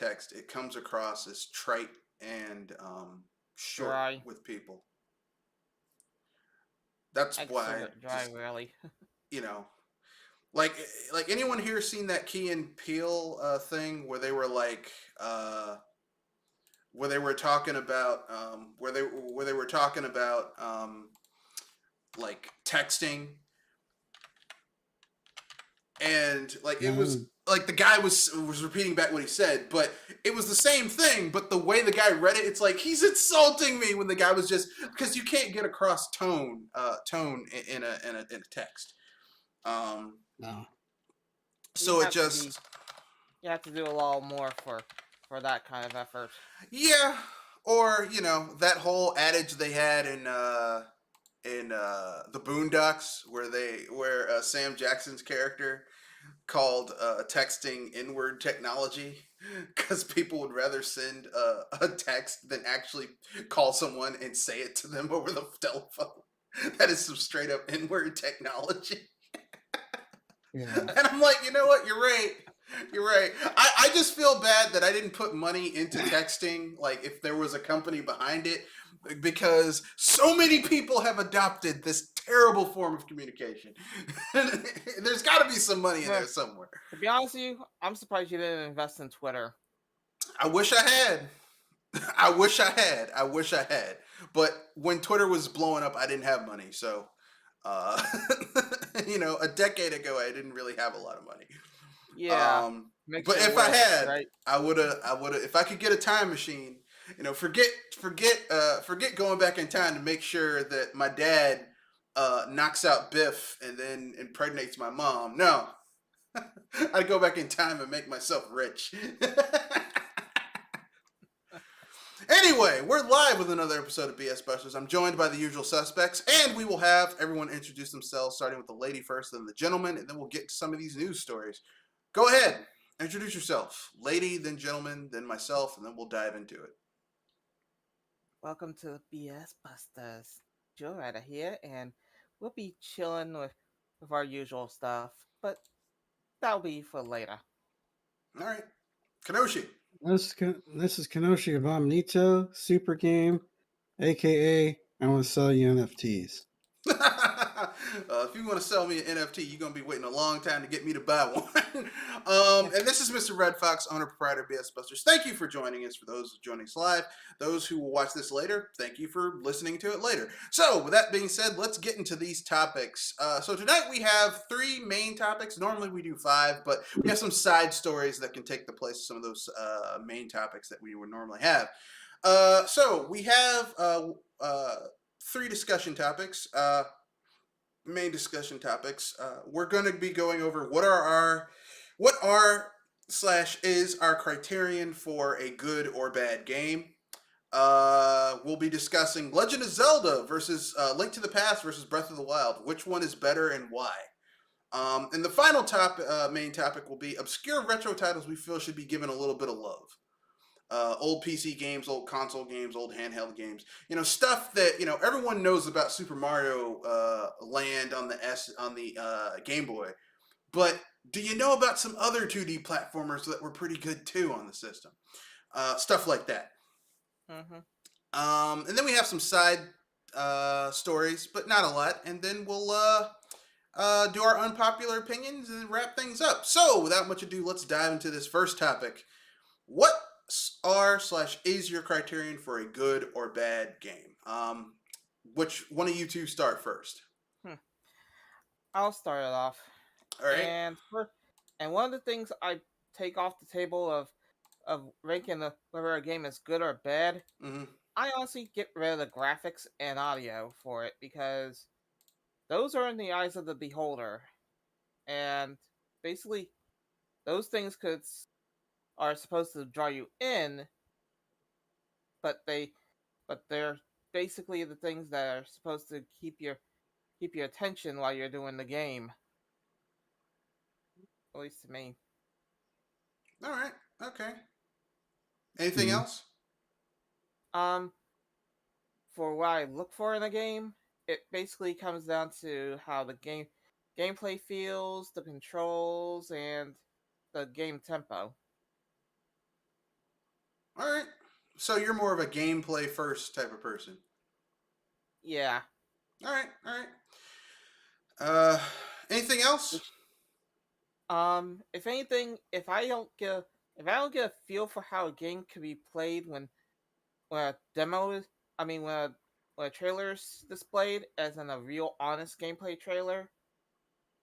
text, it comes across as trite and short Dry. with people. That's I why, consider it dry, just really. you know, like like anyone here seen that Key and Peele thing where they were like where they were talking about where they were talking about like texting, and like it was No. like the guy was repeating back what he said, but it was the same thing, but the way the guy read it, it's like he's insulting me, when the guy was just, because you can't get across tone in a text. No. You So it have to be. just, You have to do a lot more for that kind of effort. yeah, or that whole adage they had in the Boondocks, where Sam Jackson's character called texting inward technology, because people would rather send a text than actually call someone and say it to them over the telephone. That is some straight up inward technology. Yeah. And I'm like, you know what? You're right. You're right. I just feel bad that I didn't put money into texting, like if there was a company behind it, because so many people have adopted this terrible form of communication. There's got to be some money in Huh. there somewhere. To be honest with you, I'm surprised you didn't invest in Twitter. I wish I had. I wish I had. I wish I had. But when Twitter was blowing up, I didn't have money. So, uh, a decade ago, I didn't really have a lot of money. Yeah, makes But it if I worse, had, right? I would have. If I could get a time machine, forget going back in time to make sure that my dad knocks out Biff and then impregnates my mom. No, I'd go back in time and make myself rich. Anyway, we're live with another episode of BS Busters. I'm joined by the usual suspects, and we will have everyone introduce themselves, starting with the lady first, then the gentleman, and then we'll get to some of these news stories. Go ahead, introduce yourself. Lady, then gentleman, then myself, and then we'll dive into it. Welcome to the BS Busters. Joe Ryder here, and we'll be chilling with our usual stuff, but that'll be for later. All right, Kanoshi. This is Kenoshi of Omnito Super Game, aka I want to sell you NFTs. If you want to sell me an NFT, you're gonna be waiting a long time to get me to buy one. And this is Mr. Red Fox, owner proprietor BS Busters. Thank you for joining us. For those joining us live, those who will watch this later, thank you for listening to it later. So, with that being said, let's get into these topics. So tonight we have 3 main topics. Normally we do 5, but we have some side stories that can take the place of some of those main topics that we would normally have. So we have 3 discussion topics. Main discussion topics. We're going to be going over what are slash is our criterion for a good or bad game. We'll be discussing Legend of Zelda versus Link to the Past versus Breath of the Wild. Which one is better and why? And the final main topic will be obscure retro titles we feel should be given a little bit of love. Old PC games, old console games, old handheld games. Stuff that everyone knows about Super Mario Land on the Game Boy. But do you know about some other 2D platformers that were pretty good too on the system? Stuff like that. Mm-hmm. And then we have some side stories, but not a lot. And then we'll do our unpopular opinions and wrap things up. So, without much ado, let's dive into this first topic. What are slash is your criterion for a good or bad game? Which one of you two start first? I'll start it off. All right. And one of the things I take off the table of ranking whether a game is good or bad, Mm-hmm. I honestly get rid of the graphics and audio for it, because those are in the eyes of the beholder, and basically those things are supposed to draw you in, but they're basically the things that are supposed to keep your attention while you're doing the game. At least to me. All right. Okay. Anything Mhm. else? Um, for what I look for in a game, it basically comes down to how the gameplay feels, the controls, and the game tempo. All right. So you're more of a gameplay first type of person. Yeah. All right. All right. Uh, anything else? Which, if anything, if I don't get a feel for how a game can be played when a demo is, I mean when a trailer is displayed as in a real honest gameplay trailer,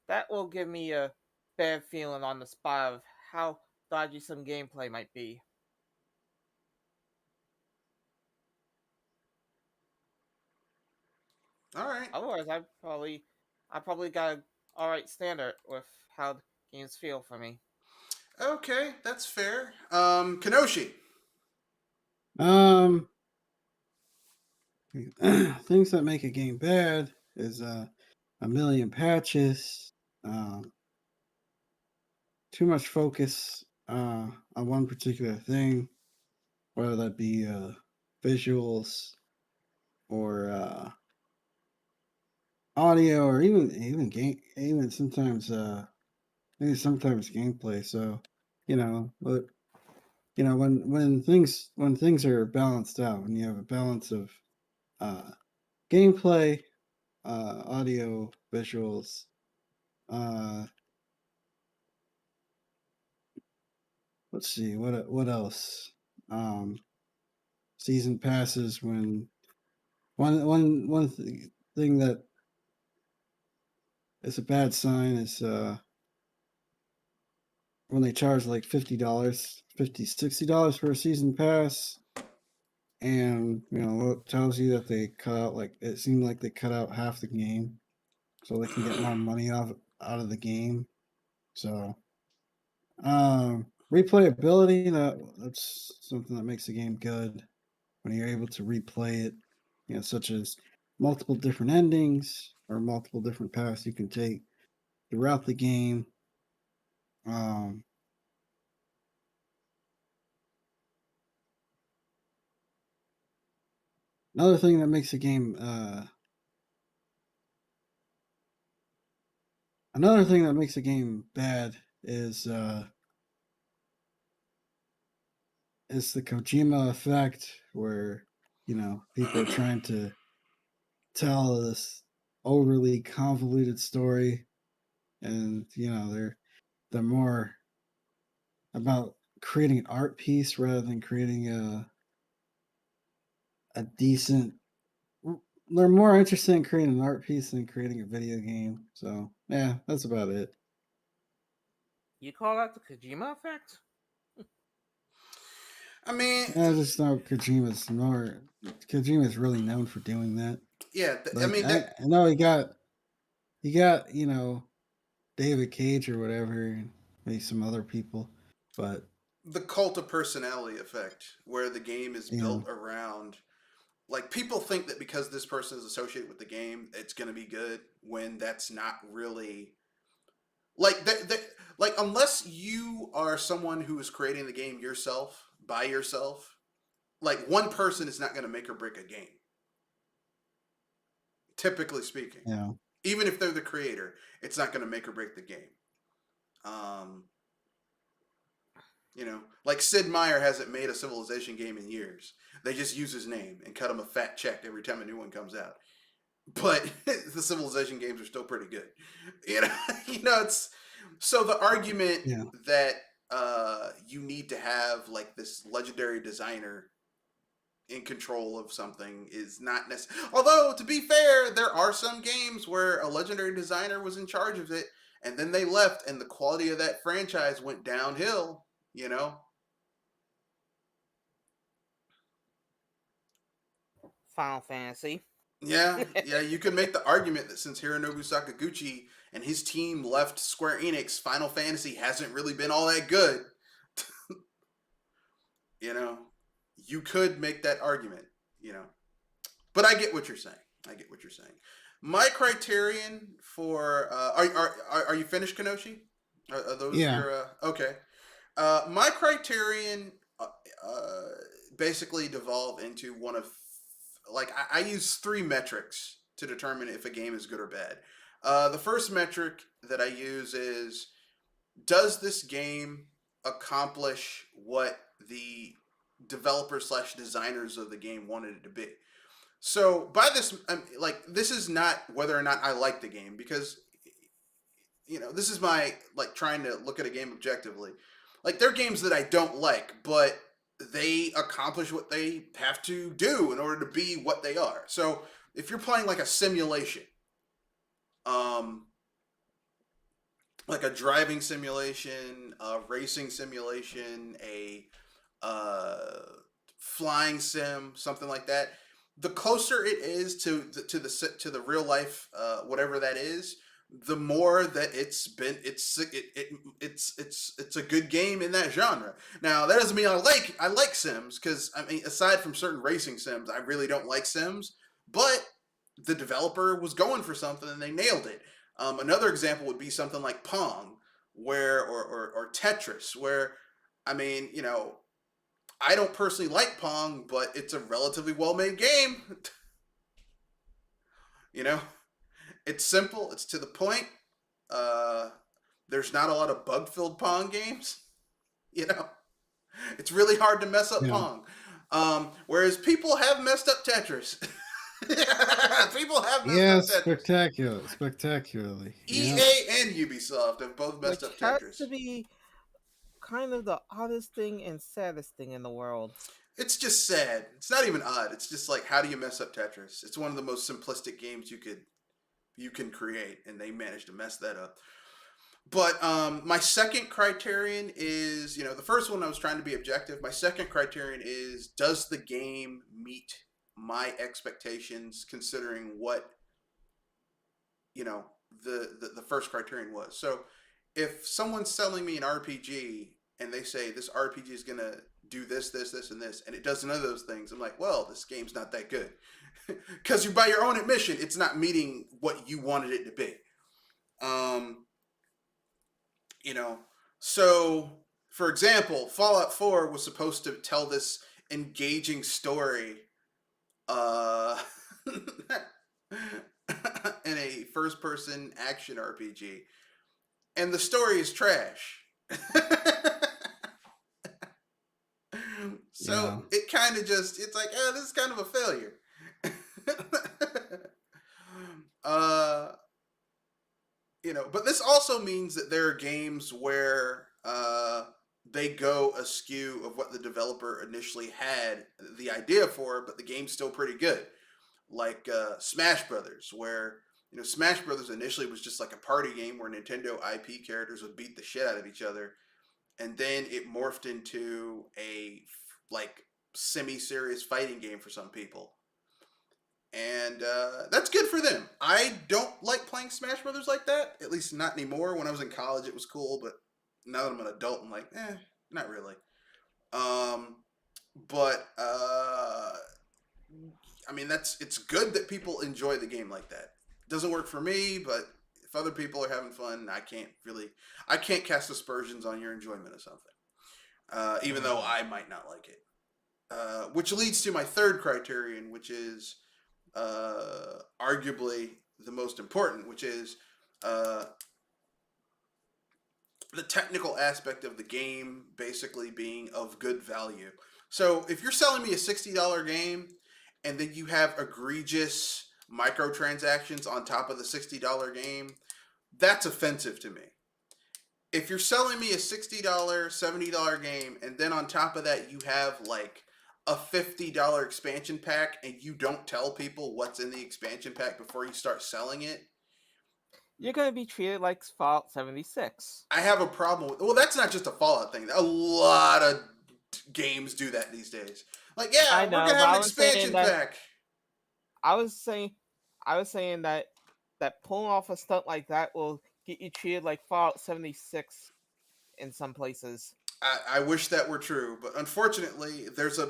that will give me a bad feeling on the spot of how dodgy some gameplay might be. All right. Otherwise, I probably got a alright standard with how games feel for me. Okay, that's fair. Kenoshi. Um, things that make a game bad is a million patches, um, too much focus on one particular thing, whether that be visuals or audio, or even game, even sometimes maybe sometimes gameplay. So, but when things are balanced out, when you have a balance of uh, gameplay, audio, visuals, uh, let's see what else. Um, Season passes when thing that is a bad sign is when they charge like $50, $60 for a season pass, and it tells you that they cut out, like, it seemed like they cut out half the game so they can get more money out of the game. So replayability, that's something that makes the game good when you're able to replay it, such as multiple different endings or multiple different paths you can take throughout the game. Um, another thing that makes a game another thing that makes a game bad is the Kojima Effect, where people are trying to tell this overly convoluted story, and they're more about creating an art piece rather than creating a decent. They're more interested in creating an art piece than creating a video game. So yeah, that's about it. You call that the Kojima effect? I mean, I just know Kojima's really known for doing that. yeah. I Like mean I know he got David Cage or whatever, and maybe some other people, but the cult of personality effect, where the game is you know built around, like, people think that because this person is associated with the game, it's going to be good, when that's not really like that. Like, unless you are someone who is creating the game yourself by yourself, like, one person is not going to make or break a game. Typically speaking, you know even if they're the creator, it's not going to make or break the game. Um, like Sid Meier hasn't made a Civilization game in years. They just use his name and cut him a fat check every time a new one comes out. But the Civilization games are still pretty good. You know, it's so the argument yeah that you need to have like this legendary designer in control of something is not necessary. Although, to be fair, there are some games where a legendary designer was in charge of it, and then they left, and the quality of that franchise went downhill. You know, Final Fantasy. yeah, yeah, you could make the argument that since Hironobu Sakaguchi and his team left Square Enix, Final Fantasy hasn't really been all that good. you know, you could make that argument, you know. But I get what you're saying. I get what you're saying. My criterion for are you finished, Kenoshi? Are those yeah your okay? My criterion uh, basically devolve into one of like I use three metrics to determine if a game is good or bad. The first metric that I use is, does this game accomplish what the developers / designers of the game wanted it to be. So by this, like, this is not whether or not I like the game, because this is my, like, trying to look at a game objectively. Like, there are games that I don't like, but they accomplish what they have to do in order to be what they are. So if you're playing like a simulation, like a driving simulation, a racing simulation, a flying sim, something like that, the closer it is to the real life, whatever that is, the more that it's a good game in that genre. Now, that doesn't mean I like Sims, because I mean, aside from certain racing sims, I really don't like Sims. But the developer was going for something and they nailed it. Another example would be something like Pong, or Tetris, where, I mean, I don't personally like Pong, but it's a relatively well-made game. It's simple. It's to the point. There's not a lot of bug-filled Pong games. It's really hard to mess up Pong. Whereas people have messed up Tetris. People have messed up Tetris. Spectacularly. EA and Ubisoft have both messed up Tetris. Has to be kind of the oddest thing and saddest thing in the world. It's just sad. It's not even odd. It's just like, how do you mess up Tetris? It's one of the most simplistic games you can create, and they managed to mess that up. But my second criterion is, the first one I was trying to be objective. My second criterion is, does the game meet my expectations, considering what the first criterion was. So if someone's selling me an RPG and they say this RPG is gonna do this, and this, and it does none of those things, I'm like, well, this game's not that good. Because by your own admission, it's not meeting what you wanted it to be. So, for example, Fallout 4 was supposed to tell this engaging story in a first-person action RPG, and the story is trash. So it kind of just, it's like, this is kind of a failure. But this also means that there are games where they go askew of what the developer initially had the idea for, but the game's still pretty good. Like Smash Brothers, where Smash Brothers initially was just like a party game where Nintendo IP characters would beat the shit out of each other, and then it morphed into a like semi-serious fighting game for some people. And that's good for them. I don't like playing Smash Brothers like that, at least not anymore. When I was in college, it was cool, but now that I'm an adult, I'm like, not really. But I mean, it's good that people enjoy the game like that. It doesn't work for me, but if other people are having fun, I can't cast aspersions on your enjoyment of something, even though I might not like it. Which leads to my third criterion, which is arguably the most important, which is the technical aspect of the game basically being of good value. So if you're selling me a $60 game and then you have egregious microtransactions on top of the $60 game, that's offensive to me. If you're selling me a $60, $70 game and then on top of that you have like a $50 expansion pack and you don't tell people what's in the expansion pack before you start selling it, you're going to be treated like Fallout 76. I have a problem with... Well, that's not just a Fallout thing. A lot of games do that these days. Like, we're going to have an expansion pack. I was saying that pulling off a stunt like that will get you treated like Fallout 76 in some places. I wish that were true, but unfortunately, there's a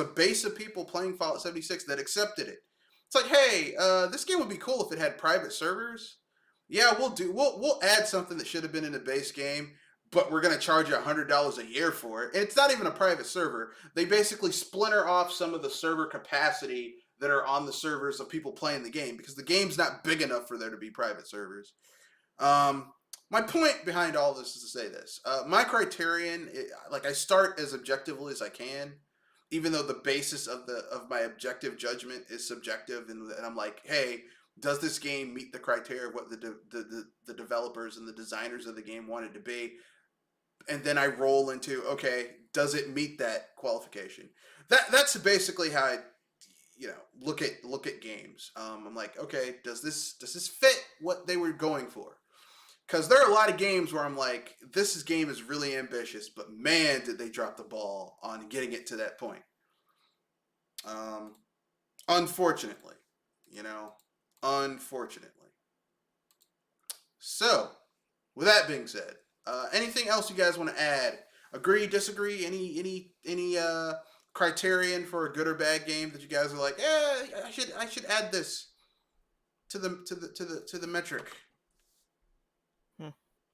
base of people playing Fallout 76 that accepted it. It's like, hey, this game would be cool if it had private servers. Yeah, we'll add something that should have been in the base game, but we're gonna charge you $100 a year for it. And it's not even a private server. They basically splinter off some of the server capacity that are on the servers of people playing the game, because the game's not big enough for there to be private servers. My point behind all this is to say this. My criterion, I start as objectively as I can, even though the basis of my objective judgment is subjective, and I'm like, hey, does this game meet the criteria of what the developers and the designers of the game wanted to be? And then I roll into, okay, does it meet that qualification? That's basically how I, look at games. I'm like, okay, does this fit what they were going for? Because there are a lot of games where I'm like, game is really ambitious, but man, did they drop the ball on getting it to that point. Unfortunately, unfortunately. So, with that being said, anything else you guys want to add? Agree, disagree? Any criterion for a good or bad game that you guys are like, I should add this to the metric,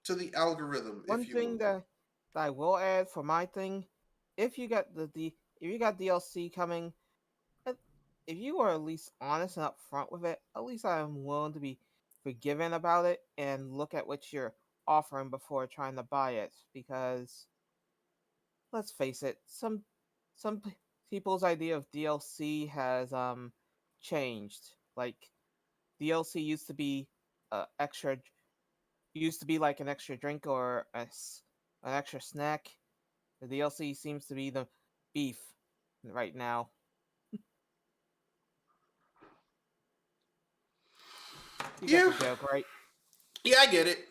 to the algorithm. One thing that I will add for my thing, if you got if you got DLC coming, if you are at least honest and upfront with it, at least I'm willing to be forgiving about it and look at what you're offering before trying to buy it. Because let's face it, some people's idea of DLC has changed. Like DLC used to be extra, used to be like an extra drink or an extra snack. The DLC seems to be the beef right now. You Yeah. get the joke, right? Yeah, I get it.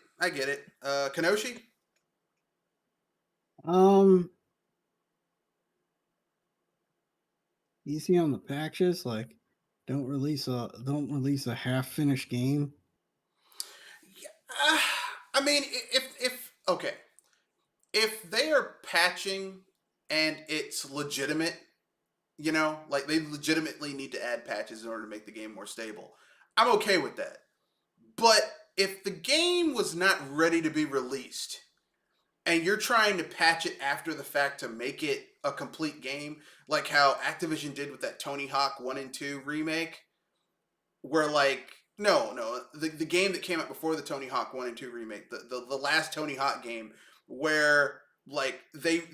Kenoshi? Easy on the patches, like don't release a half finished game. Yeah, I mean, if they are patching and it's legitimate, like they legitimately need to add patches in order to make the game more stable, I'm okay with that. But if the game was not ready to be released and you're trying to patch it after the fact to make it a complete game, like how Activision did with that Tony Hawk 1 and 2 remake, where the game that came out before the Tony Hawk 1 and 2 remake, the last Tony Hawk game, where like they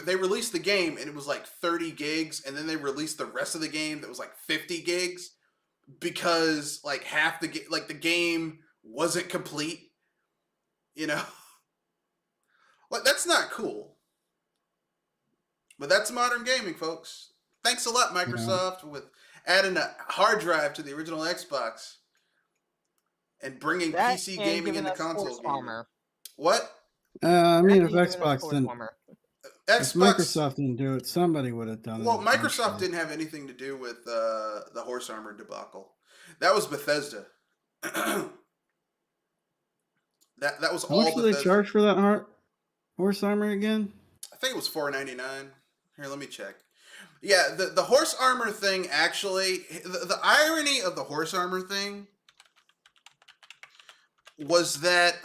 released the game and it was like 30 gigs, and then they released the rest of the game that was like 50 gigs because like half the game wasn't complete, Like, that's not cool. But that's modern gaming, folks. Thanks a lot, Microsoft, with adding a hard drive to the original Xbox and bringing That PC and gaming giving into us console Horse gaming. Armor. What? I mean, if That and giving us Xbox Horse didn't, Armor. if Microsoft didn't do it, somebody would have done it. Well, Microsoft eventually. didn't have anything to do with the Horse Armor debacle. That was Bethesda. that was How all much do Bethesda. they charge for that Horse Armor again? I think it was $4.99. Here, let me check. Yeah, the Horse Armor thing, actually, the irony of the Horse Armor thing was that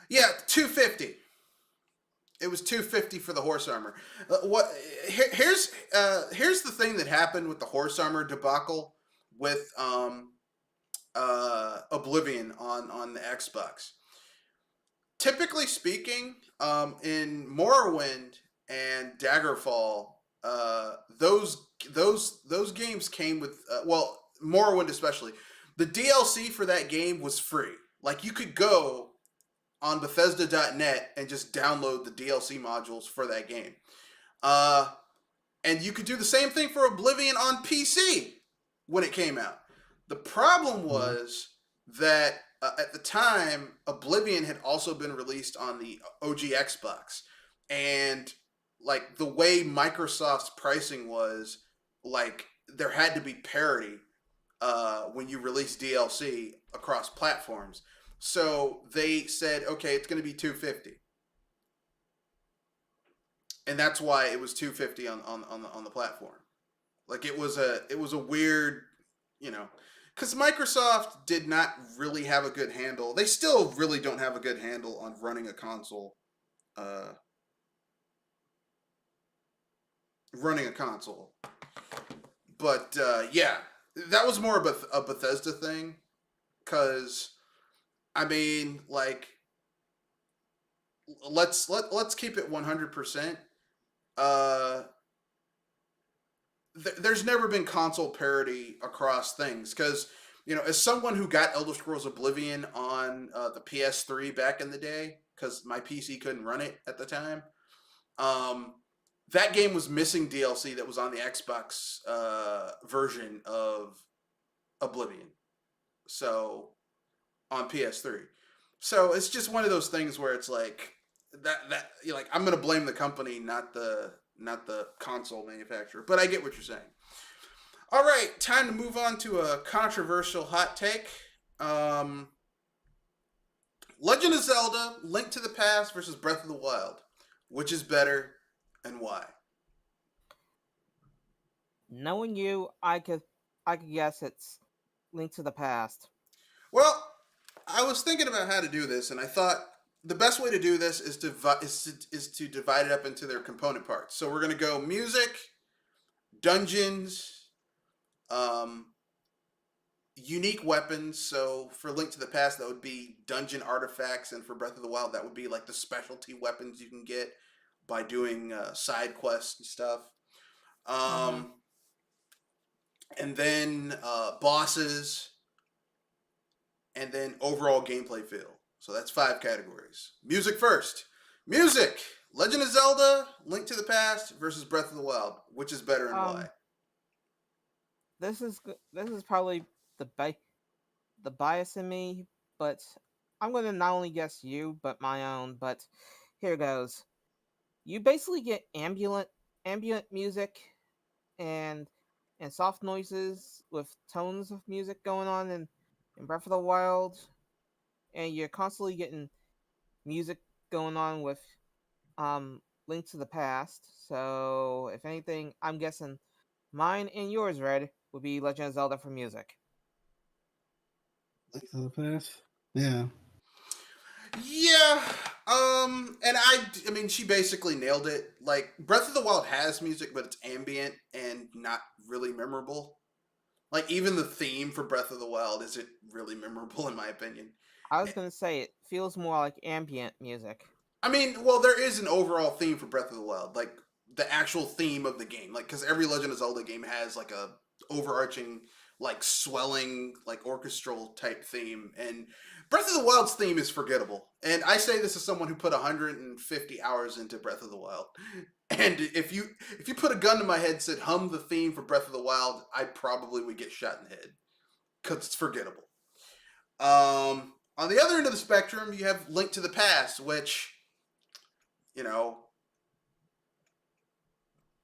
yeah, $250. It was $250 for the Horse Armor. Here's the thing that happened with the Horse Armor debacle with Oblivion on the Xbox. Typically speaking, in Morrowind and Daggerfall, those games came with Morrowind especially. The DLC for that game was free. Like, you could go on Bethesda.net and just download the DLC modules for that game. And you could do the same thing for Oblivion on PC when it came out. The problem was that at the time, Oblivion had also been released on the OG Xbox. And like the way Microsoft's pricing was, like there had to be parity when you release DLC across platforms. So they said, okay, it's going to be $250, and that's why it was $250 on the platform. Like it was a weird, you know, because Microsoft did not really have a good handle. They still really don't have a good handle on running a console. Uh, running a console. But yeah, that was more of a Bethesda thing. Because I mean, like, let's keep it 100%. Uh, there's never been console parity across things because as someone who got Elder Scrolls Oblivion on the PS3 back in the day, because my PC couldn't run it at the time, um, that game was missing DLC that was on the Xbox version of Oblivion. So on PS3. So it's just one of those things where it's like I'm gonna blame the company, not the console manufacturer. But I get what you're saying. All right, time to move on to a controversial hot take. Legend of Zelda: Link to the Past versus Breath of the Wild. Which is better and why? Knowing you, I could guess it's Link to the Past. Well, I was thinking about how to do this, and I thought the best way to do this is to divide it up into their component parts. So we're gonna go music, dungeons, unique weapons. So for Link to the Past, that would be dungeon artifacts, and for Breath of the Wild, that would be like the specialty weapons you can get by doing side quests and stuff. And then bosses, and then overall gameplay feel. So that's 5 categories. Music first. Music. Legend of Zelda: Link to the Past versus Breath of the Wild. Which is better and why? This is probably the bias in me, but I'm going to not only guess you, but my own. But here goes. You basically get ambient music and soft noises with tones of music going on in Breath of the Wild, and you're constantly getting music going on with Link to the Past. So if anything, I'm guessing mine and yours, Red, would be Legend of Zelda for music. Link to the Past? Yeah. Yeah. And I mean, she basically nailed it. Like, Breath of the Wild has music, but it's ambient and not really memorable. Like, even the theme for Breath of the Wild isn't really memorable, in my opinion. I was going to say, it feels more like ambient music. I mean, well, there is an overall theme for Breath of the Wild, like the actual theme of the game, like because every Legend of Zelda game has like a overarching, like swelling, like orchestral type theme, and Breath of the Wild's theme is forgettable. And I say this as someone who put 150 hours into Breath of the Wild. And if you put a gun to my head and said hum the theme for Breath of the Wild, I probably would get shot in the head because it's forgettable. On the other end of the spectrum, you have Link to the Past, which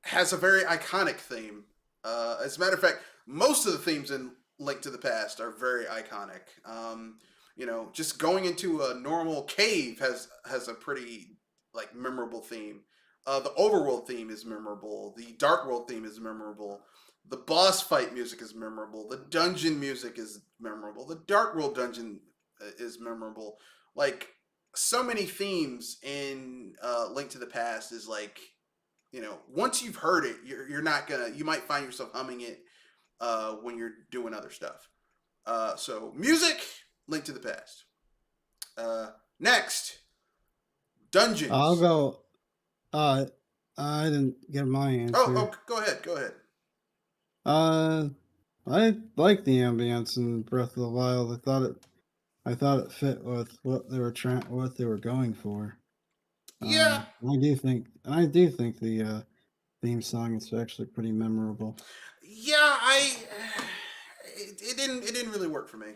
has a very iconic theme. As a matter of fact, most of the themes in Link to the Past are very iconic. Just going into a normal cave has a pretty like memorable theme. The overworld theme is memorable. The dark world theme is memorable. The boss fight music is memorable. The dungeon music is memorable. The dark world dungeon is memorable. Like, so many themes in Link to the Past is like, once you've heard it, you're not gonna. You might find yourself humming it when you're doing other stuff. So music, Link to the Past. Next, dungeons. I'll go. I didn't get my answer. Oh, go ahead. I like the ambience in Breath of the Wild. I thought it fit with what they were going for. Yeah. I do think the theme song is actually pretty memorable. Yeah, it didn't really work for me.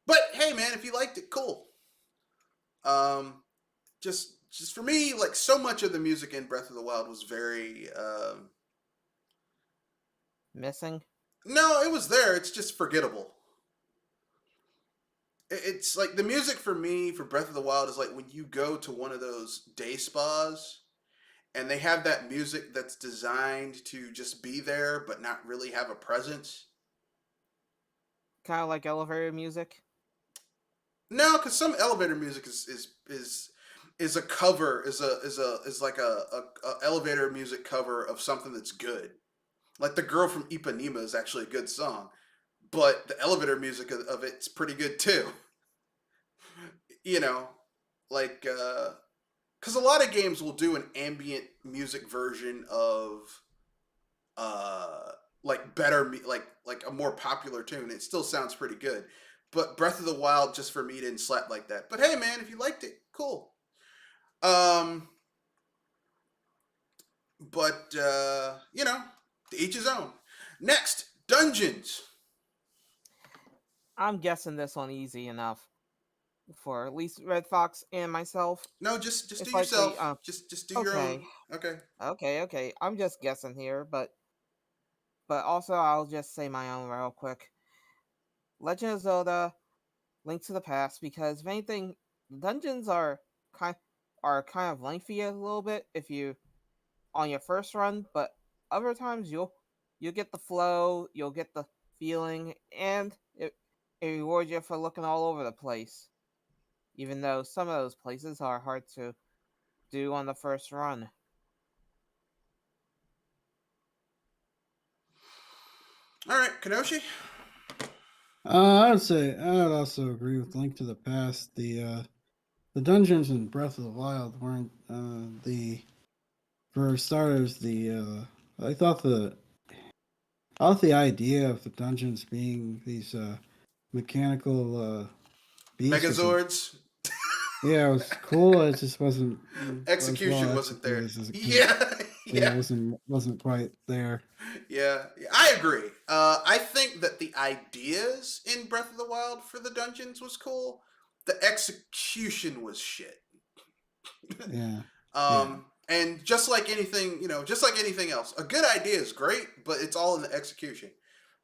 But hey, man, if you liked it, cool. Just for me, like, so much of the music in Breath of the Wild was very missing. No, it was there. It's just forgettable. It's like the music for me for Breath of the Wild is like when you go to one of those day spas and they have that music that's designed to just be there but not really have a presence. Kind of like elevator music. No, because some elevator music is a cover, is like a elevator music cover of something that's good. Like the girl from Ipanema is actually a good song, but the elevator music of it's pretty good too. You know, like because a lot of games will do an ambient music version of uh like like a more popular tune. It still sounds pretty good, but Breath of the Wild just for me didn't slap like that. But hey, man, if you liked it, cool. Um, but you know, to each his own. Next, dungeons. I'm guessing this one easy enough for at least Red Fox and myself. No, just do It's likely. yourself. Just do your own. Okay, Okay. okay. I'm just guessing here, but also I'll just say my own real quick. Legend of Zelda: Link to the Past, because if anything, the dungeons kind kind of lengthy a little bit if you on your first run, but other times you'll get the flow, you'll get the feeling, and it rewards you for looking all over the place. Even though some of those places are hard to do on the first run. All right, Kenoshi. I would also agree with Link to the Past. The dungeons in Breath of the Wild weren't for starters I thought the idea of the dungeons being these mechanical beasts Megazords. it was cool. It just wasn't Execution well wasn't there. executed as a kid. Yeah, Yeah, yeah, it wasn't quite there. yeah. I agree. I think that the ideas in Breath of the Wild for the dungeons was cool. The execution was shit. Yeah, yeah. And just like anything, just like anything else, a good idea is great, but it's all in the execution.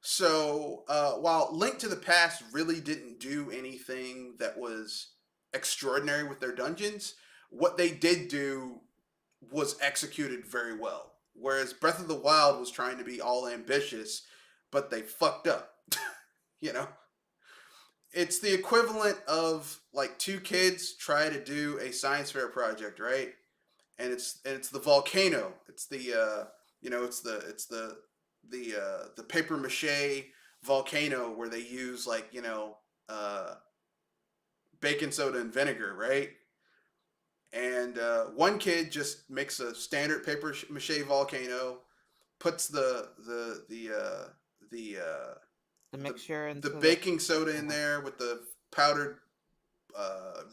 So while Link to the Past really didn't do anything that was extraordinary with their dungeons, what they did do was executed very well. Whereas Breath of the Wild was trying to be all ambitious, but they fucked up. you know, it's the equivalent of like two kids try to do a science fair project, right? And it's the volcano. It's the the paper mache volcano where they use like baking soda and vinegar, right? And one kid just makes a standard paper mache volcano, puts The mixture the into baking soda in there with the powdered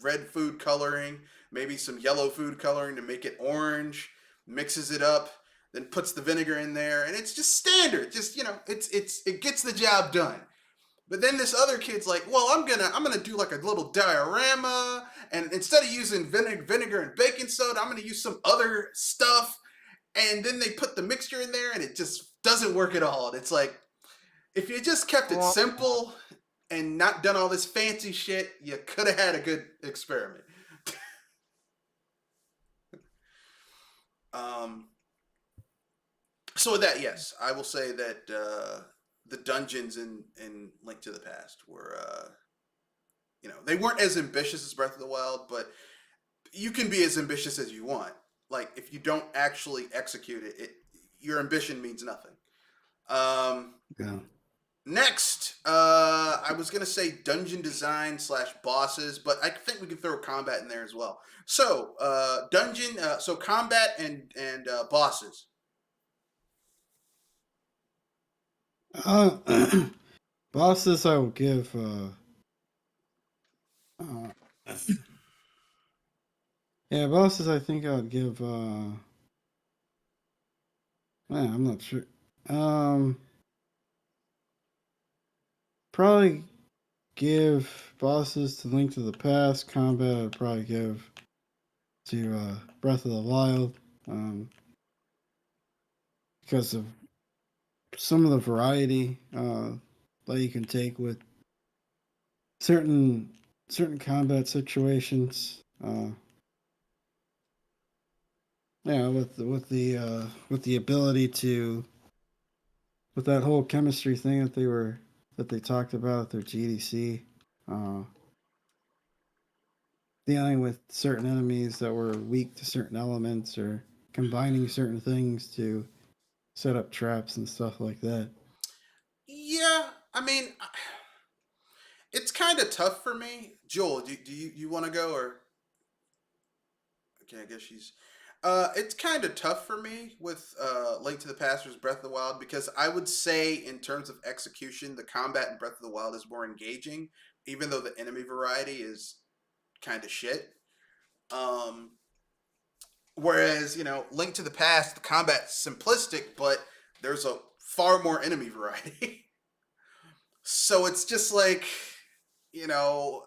red food coloring, maybe some yellow food coloring to make it orange, mixes it up, then puts the vinegar in there, and it's just standard. Just it gets the job done. But then this other kid's like, well, I'm gonna do like a little diorama, and instead of using vinegar and baking soda, I'm gonna use some other stuff. And then they put the mixture in there, and it just doesn't work at all. And it's like, if you just kept it simple and not done all this fancy shit, you could have had a good experiment. So with that, yes, I will say that the dungeons in Link to the Past were, they weren't as ambitious as Breath of the Wild, but you can be as ambitious as you want. Like if you don't actually execute it, your ambition means nothing. Yeah. Next, I was gonna say dungeon design / bosses, but I think we can throw combat in there as well. So, so combat and bosses. Bosses, I will give. Yeah, bosses. I think I would give. Man, I'm not sure. Probably give bosses to Link to the Past. Combat, I'd probably give to Breath of the Wild. Because of some of the variety that you can take with certain combat situations. Yeah, with the ability to, with that whole chemistry thing that they talked about at their GDC, uh, dealing with certain enemies that were weak to certain elements or combining certain things to set up traps and stuff like that. Yeah, I mean, it's kind of tough for me. Joel, do you want to go or? Okay, I guess she's. It's kind of tough for me with Link to the Past versus Breath of the Wild because I would say, in terms of execution, the combat in Breath of the Wild is more engaging, even though the enemy variety is kind of shit. Um, Whereas, Link to the Past, the combat's simplistic, but there's a far more enemy variety. So it's just like, you know,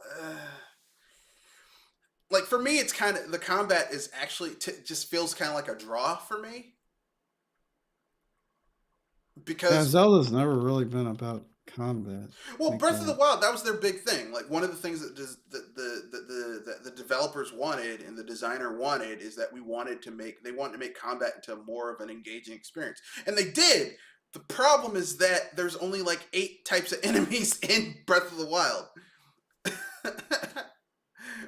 like for me, it's kind of the combat is actually just feels kind of like a draw for me Yeah, because Zelda's never really been about combat. well, Like Breath of the Wild, that was their big thing. Like one of the things that the developers wanted and the designer wanted is that they wanted to make combat into more of an engaging experience, and they did. The problem is that there's only like 8 types of enemies in Breath of the Wild,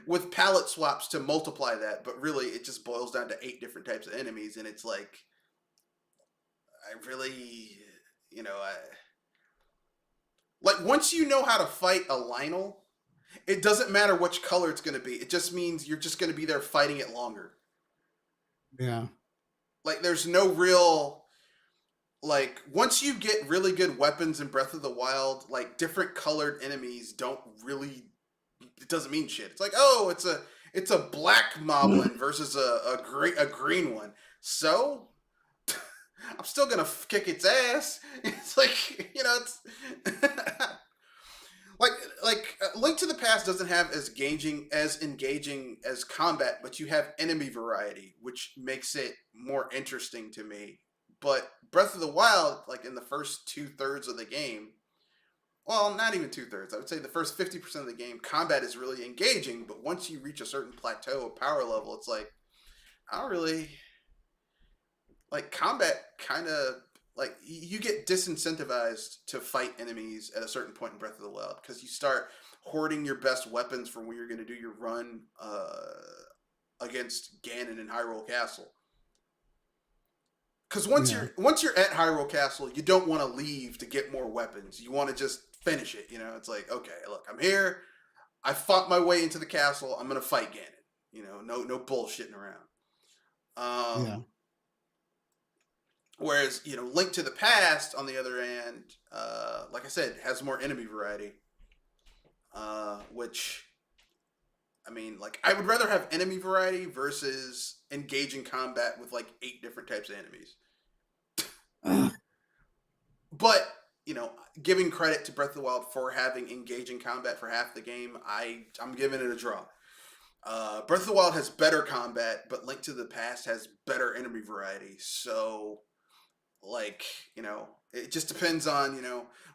with palette swaps to multiply that. But really, it just boils down to 8 different types of enemies, and it's like I really, I like once you know how to fight a Lionel, it doesn't matter which color it's going to be. It just means you're just going to be there fighting it longer. yeah, Like there's no real like once you get really good weapons in Breath of the Wild, like different colored enemies don't really it doesn't mean shit. It's like, "Oh, it's a black moblin versus a green one." So, I'm still going to kick its ass. It's like, it's like Link to the Past doesn't have as engaging as combat, but you have enemy variety, which makes it more interesting to me. But Breath of the Wild, like in the first 2/3 of the game, well, not even 2/3. I would say the first 50% of the game, combat is really engaging. But once you reach a certain plateau of power level, it's like I don't really like combat. Kind of like you get disincentivized to fight enemies at a certain point in Breath of the Wild because you start hoarding your best weapons for when you're going to do your run against Ganon in Hyrule Castle. Because yeah, once you're at Hyrule Castle, you don't want to leave to get more weapons. You want to just finish it. It's like, okay, look, I'm here. I fought my way into the castle. I'm gonna fight Ganon. No bullshitting around. yeah. Um, Whereas, Link to the Past, on the other hand, like I said, has more enemy variety. Which, I mean, like, I would rather have enemy variety versus engaging combat with like 8 different types of enemies. But, giving credit to Breath of the Wild for having engaging combat for half the game, I'm giving it a draw. Breath of the Wild has better combat, but Link to the Past has better enemy variety. So, like, it just depends on,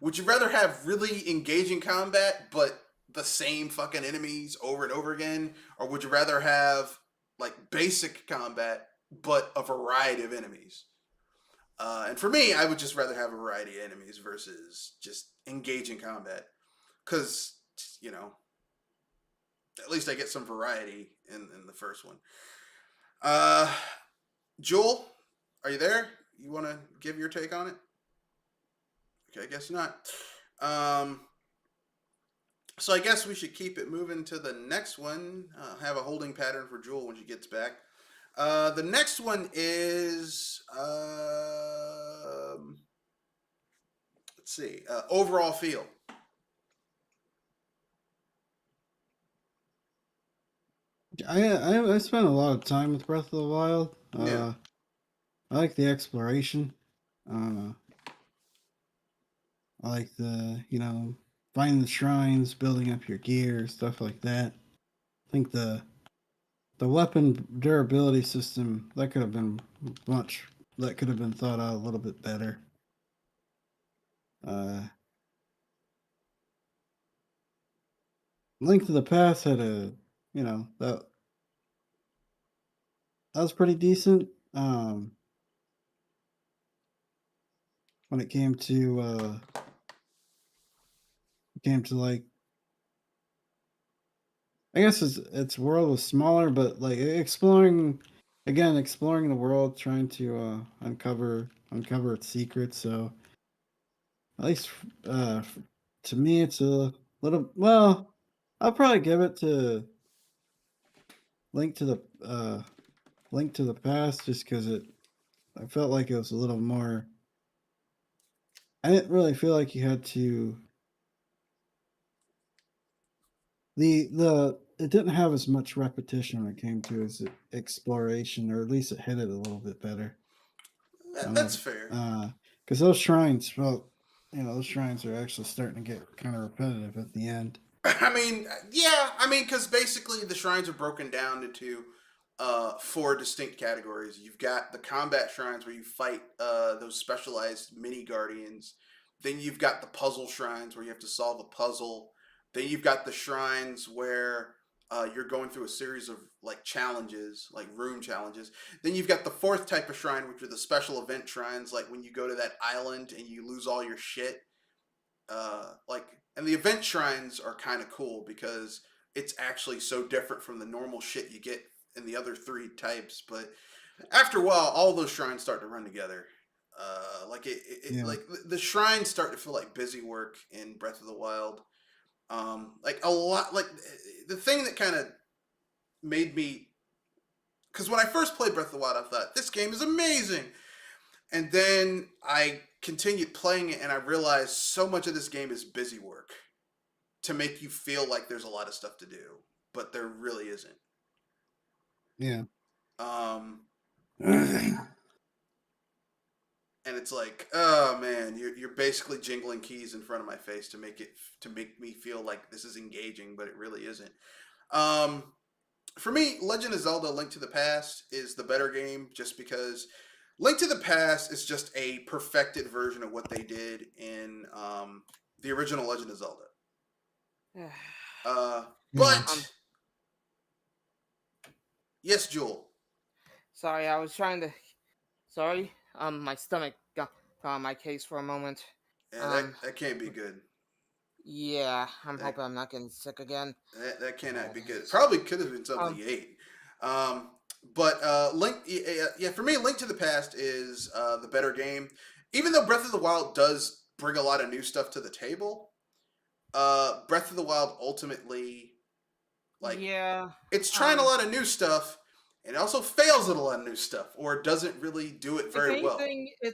would you rather have really engaging combat, but the same fucking enemies over and over again? Or would you rather have, like, basic combat, but a variety of enemies? And for me, I would just rather have a variety of enemies versus just engaging combat. Because, at least I get some variety in the first one. Uh, Joel, are you there? You want to give your take on it? Okay, I guess not. Um, so I guess we should keep it moving to the next one. Have a holding pattern for Joel when she gets back. The next one is let's see, overall feel. I spent a lot of time with Breath of the Wild. Yeah. I like the exploration. Uh, I like the finding the shrines, building up your gear, stuff like that. I think the weapon durability system that could have been much that could have been thought out a little bit better. Uh, Link to the Past had a that was pretty decent. when it came to like, I guess its world was smaller, but like exploring the world, trying to uncover its secrets. So at least to me, it's a little. Well, I'll probably give it to Link to the Link to the Past, just because I felt like it was a little more. I didn't really feel like you had to. It didn't have as much repetition when it came to its exploration, or at least it hit it a little bit better. That's fair. Because those shrines those shrines are actually starting to get kind of repetitive at the end. I mean, yeah, I mean, because basically the shrines are broken down into 4 distinct categories. You've got the combat shrines where you fight those specialized mini guardians. Then you've got the puzzle shrines where you have to solve a puzzle. Then you've got the shrines where you're going through a series of like challenges, like room challenges. Then you've got the 4th type of shrine, which are the special event shrines, like when you go to that island and you lose all your shit. And the event shrines are kind of cool because it's actually so different from the normal shit you get in the other 3 types. But after a while, all those shrines start to run together. Yeah. Like the shrines start to feel like busy work in Breath of the Wild. Like a lot, like the thing that kind of made me, because when I first played Breath of the Wild, I thought this game is amazing, and then I continued playing it, and I realized so much of this game is busy work to make you feel like there's a lot of stuff to do, but there really isn't. Yeah. Um, and it's like, oh man, you're basically jingling keys in front of my face to make me feel like this is engaging, but it really isn't. For me, Legend of Zelda: Link to the Past is the better game, just because Link to the Past is just a perfected version of what they did in the original Legend of Zelda. But yes, Jewel. Sorry, I was trying to. Sorry, my stomach got on my case for a moment. Yeah, that can't be good. Yeah, I'm hoping I'm not getting sick again. That cannot be good. Probably could have been something you ate. But Link, yeah, for me, Link to the Past is the better game. Even though Breath of the Wild does bring a lot of new stuff to the table, Breath of the Wild ultimately, like, yeah, it's trying a lot of new stuff, and it also fails at a lot of new stuff, or doesn't really do it very if anything, well.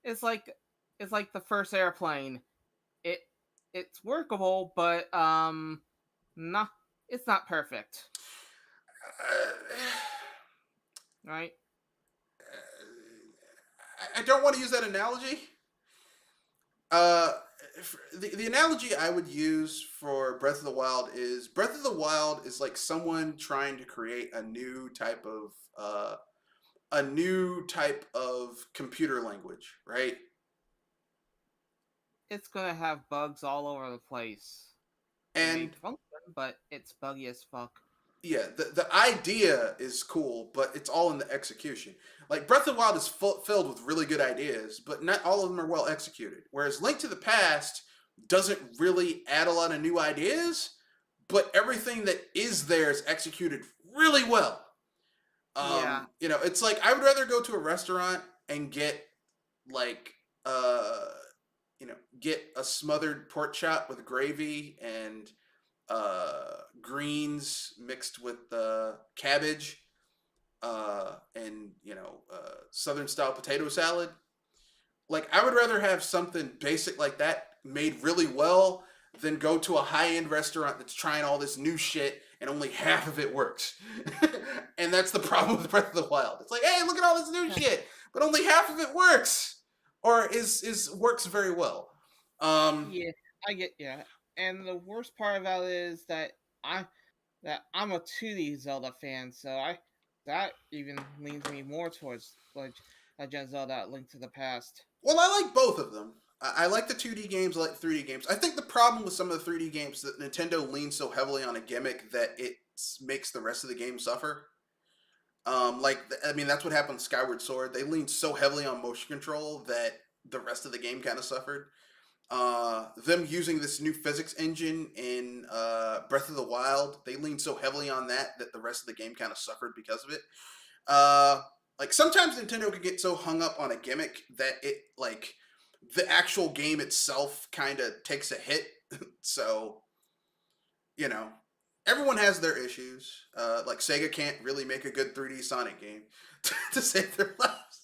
it's like the first airplane. It's workable, but not it's not perfect, right? I don't want to use that analogy. Uh, the analogy I would use for Breath of the Wild is like someone trying to create a new type of computer language, right? It's gonna have bugs all over the place. It may And function, but it's buggy as fuck. yeah, the idea is cool, but it's all in the execution. Like Breath of the Wild is filled with really good ideas, but not all of them are well executed. Whereas Link to the Past doesn't really add a lot of new ideas, but everything that is there is executed really well. Yeah. It's like I would rather go to a restaurant and get like get a smothered pork chop with gravy and greens mixed with cabbage and southern style potato salad. Like I would rather have something basic like that made really well than go to a high end restaurant that's trying all this new shit and only half of it works. And that's the problem with Breath of the Wild. It's like, hey, look at all this new shit, but only half of it works, or is works very well. Yeah, I get and the worst part about it is that I'm a 2D Zelda fan, so that even leans me more towards Legend of Zelda: Link to the Past. Well, I like both of them. I like the 2D games, I like the 3D games. I think the problem with some of the 3D games is that Nintendo leans so heavily on a gimmick that it makes the rest of the game suffer. I mean, that's what happened with Skyward Sword. They leaned so heavily on motion control that the rest of the game kind of suffered. Them using this new physics engine in Breath of the Wild, they leaned so heavily on that that the rest of the game kind of suffered because of it. Like sometimes Nintendo could get so hung up on a gimmick that it like the actual game itself kind of takes a hit. So you know, everyone has their issues. Like Sega can't really make a good 3D Sonic game to save their lives.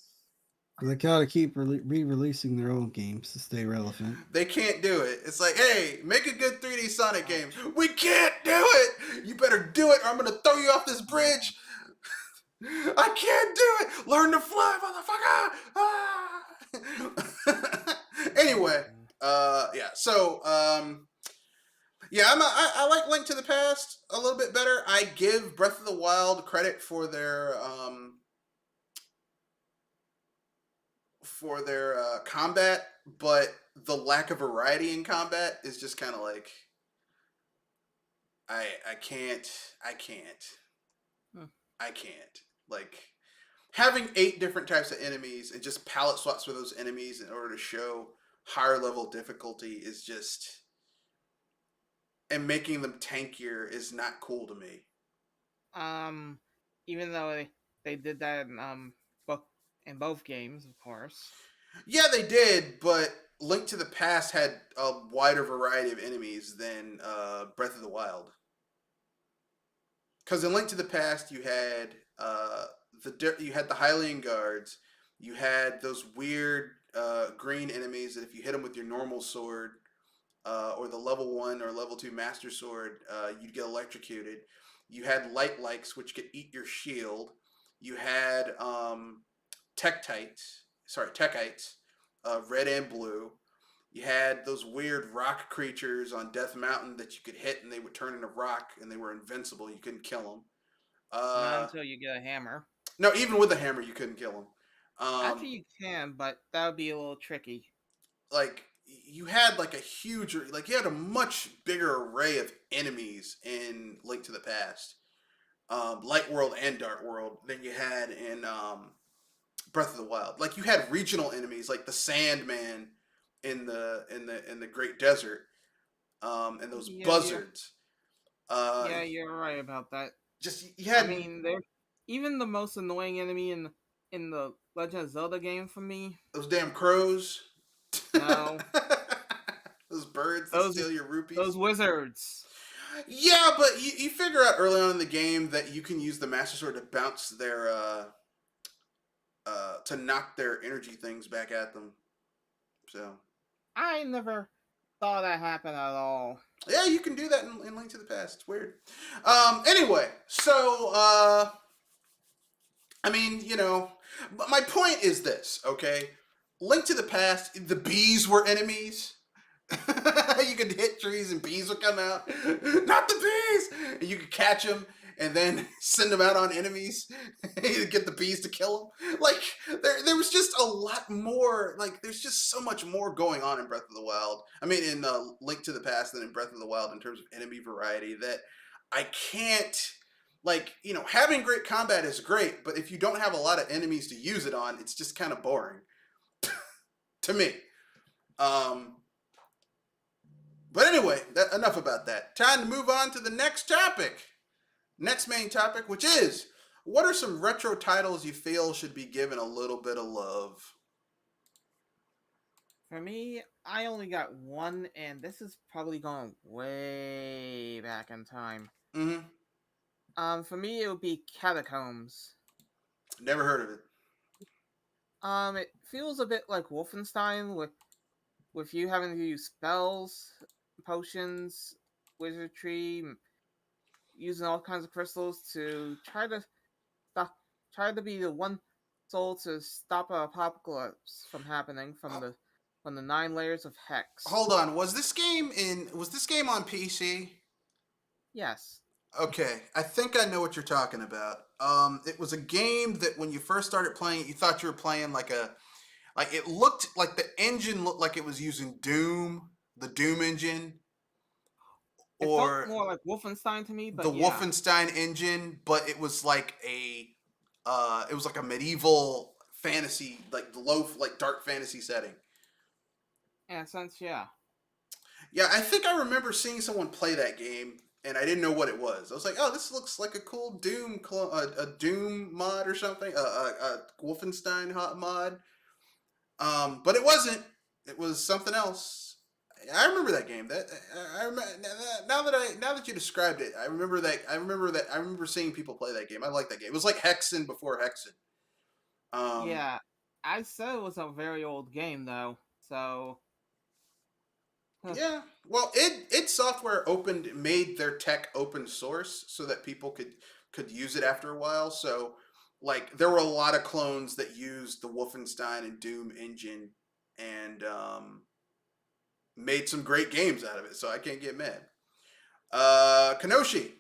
They gotta keep re-releasing their own games to stay relevant. They can't do it. It's like, hey, make a good 3D Sonic game. We can't do it. You better do it, or I'm gonna throw you off this bridge. I can't do it. Learn to fly, motherfucker. Anyway, yeah. So, yeah, I like Link to the Past a little bit better. I give Breath of the Wild credit for their combat, but the lack of variety in combat is just kind of like I can't like having 8 different types of enemies and just palette swaps for those enemies in order to show higher level difficulty is just, and making them tankier is not cool to me. Even though they did that in both games, of course. Yeah, they did, but Link to the Past had a wider variety of enemies than Breath of the Wild. Because in Link to the Past, you had the Hylian guards, you had those weird green enemies that if you hit them with your normal sword or the level 1 or level 2 Master Sword, you'd get electrocuted. You had light likes, which could eat your shield. You had Techites, red and blue. You had those weird rock creatures on Death Mountain that you could hit and they would turn into rock and they were invincible. You couldn't kill them. Not until you get a hammer. No, even with a hammer, you couldn't kill them. Actually, you can, but that would be a little tricky. Like, you had like you had a much bigger array of enemies in Link to the Past, Light World and Dark World, than you had in Breath of the Wild. Like, you had regional enemies like the Sandman in the Great Desert, and those buzzards. Yeah, you're right about that. Just you had. I mean, they're even the most annoying enemy in the Legend of Zelda game for me. Those damn crows. No. Those birds that steal your rupees. Those wizards. Yeah, but you figure out early on in the game that you can use the Master Sword to bounce their to knock their energy things back at them. So I never saw that happen at all. Yeah, you can do that in Link to the Past. It's weird. Anyway, so I mean, but my point is this, okay? Link to the Past, the bees were enemies. You could hit trees and bees would come out. Not the bees! And you could catch them and then send them out on enemies to get the bees to kill them. Like, there was just a lot more. Like, there's just so much more going on in Breath of the Wild. I mean, in Link to the Past than in Breath of the Wild in terms of enemy variety that I can't. Like, having great combat is great, but if you don't have a lot of enemies to use it on, it's just kind of boring. To me. But anyway, enough about that. Time to move on to the next topic. Next main topic, which is, what are some retro titles you feel should be given a little bit of love? For me, I only got one, and this is probably going way back in time. Mm-hmm. For me, it would be Catacombs. Never heard of it. It feels a bit like Wolfenstein with you having to use spells, potions, wizardry, using all kinds of crystals to try to be the one soul to stop an apocalypse from happening from the 9 layers of hex. Hold on, was this game on PC? Yes. Okay, I think I know what you're talking about. It was a game that when you first started playing it, you thought you were playing it looked like the engine looked like it was using Doom, the Doom engine. It or felt more like Wolfenstein to me, but the Wolfenstein engine, but it was like a It was like a medieval fantasy, like low, like dark fantasy setting. In a sense, yeah. Yeah, I think I remember seeing someone play that game, and I didn't know what it was. I was like, "Oh, this looks like a cool Doom, a Doom mod or something, a Wolfenstein hot mod." But it wasn't. It was something else. I remember that game. That I remember now that you described it. I remember that. I remember seeing people play that game. I like that game. It was like Hexen before Hexen. Um, Yeah. I said it was a very old game, though. So, Yeah. Well, id Software opened made their tech open source so that people could use it after a while. So like there were a lot of clones that used the Wolfenstein and Doom engine and made some great games out of it. So I can't get mad. Kanoshi,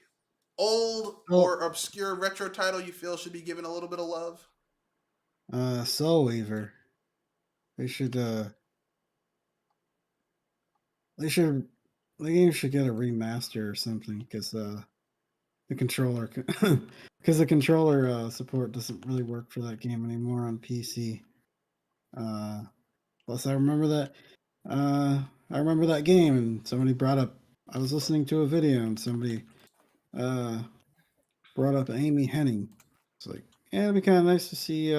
old Oh, or obscure retro title you feel should be given a little bit of love? Soul Weaver. They should they should the game should get a remaster or something because the controller because the controller support doesn't really work for that game anymore on PC. Uh, Plus, I remember that game, and somebody brought up. I was listening to a video, and somebody uh, brought up Amy Henning. It's like, yeah, it'd be kind of nice to see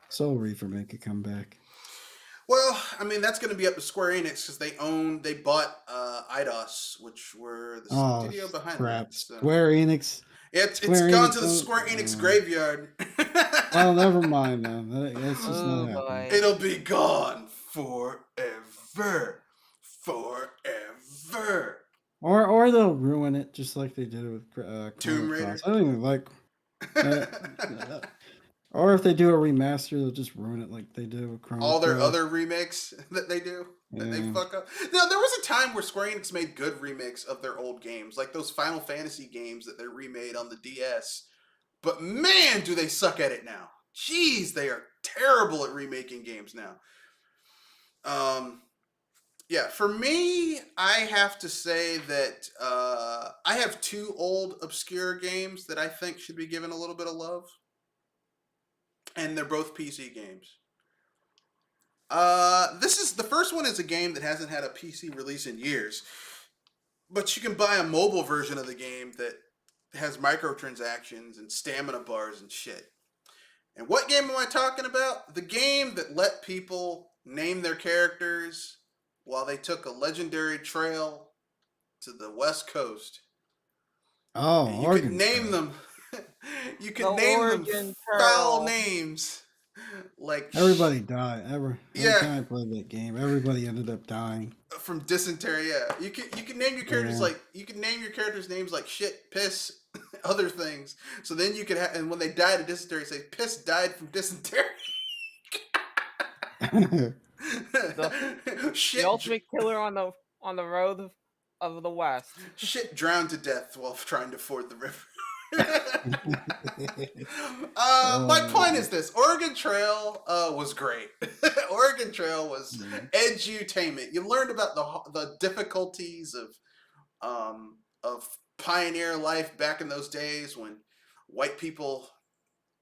Soul Reaver make a comeback. Well, I mean that's going to be up to Square Enix because they bought Eidos, which were the Oh studio behind that. crap! So Square Enix. it's Square gone Enix. to the Square Enix graveyard. Well, never mind then. That's just oh not happening. boy. It'll be gone forever, forever. Or they'll ruin it just like they did with Tomb Chrono Raider. Cross. I don't even like. Or if they do a remaster, they'll just ruin it like they did with Chrono All their Cross. other remakes that they do that they Yeah. fuck up. Now there was a time where Square Enix made good remakes of their old games, like those Final Fantasy games that they remade on the DS. But man, do they suck at it now. Jeez, they are terrible at remaking games now. Yeah, for me, I have to say that I have two old obscure games that I think should be given a little bit of love, and they're both PC games. This is the first one is a game that hasn't had a PC release in years, but you can buy a mobile version of the game that has microtransactions and stamina bars and shit. And what game am I talking about? The game that let people name their characters while they took a legendary trail to the West Coast. Oh, And you could Oregon name Trail. them. You could The name them Oregon foul Trail. names. Like Everybody died. Every Yeah. time I played that game, everybody ended up dying. from dysentery. Yeah, you can name your characters Yeah. like you can name your characters names like shit, piss, other things. So then you could have, and when they died of dysentery, say piss died from dysentery. Shit, The ultimate killer on the road of the West. shit drowned to death while trying to ford the river. My point is this: Oregon Trail was great. Oregon Trail was edutainment. You learned about the difficulties of pioneer life back in those days when white people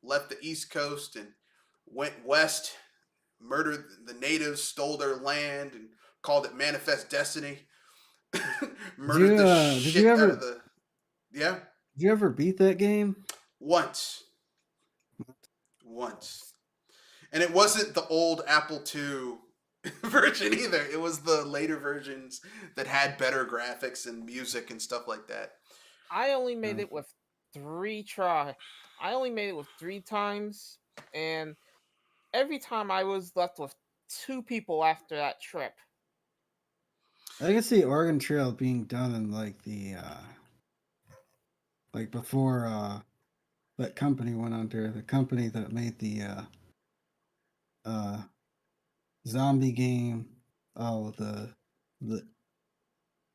left the East Coast and went west, murdered the natives, stole their land, and called it Manifest Destiny. Murdered the shit out of the. Yeah. Did you ever beat that game? Once. And it wasn't the old Apple II version either. It was the later versions that had better graphics and music and stuff like that. I only made it with 3 try. I only made it with 3 times, and every time I was left with 2 people after that trip. I can see Oregon Trail being done in like the like before that company went under, the company that made the zombie game, oh the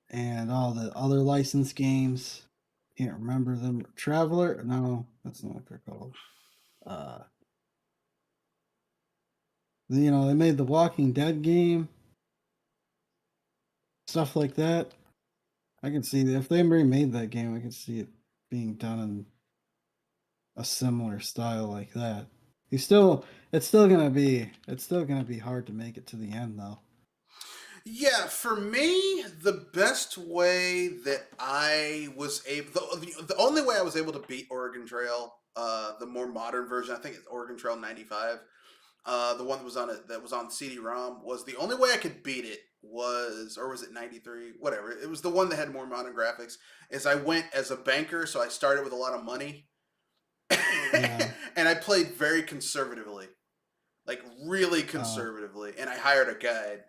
and all the other licensed games. Can't remember them. Traveler? No, that's not what they're called. You know, they made the Walking Dead game, stuff like that. I can see that if they remade that game, I can see it being done a similar style like that. It's still gonna be hard to make it to the end though. Yeah, for me, the best way that I was able, the only way I was able to beat Oregon Trail, the more modern version, I think it's Oregon Trail 95, the one that was on it, that was on CD-ROM, was the only way I could beat it was, or was it 93? Whatever. It was the one that had more modern graphics. Is I went as a banker, so I started with a lot of money, Yeah. and I played very conservatively, like really Oh. conservatively, and I hired a guide.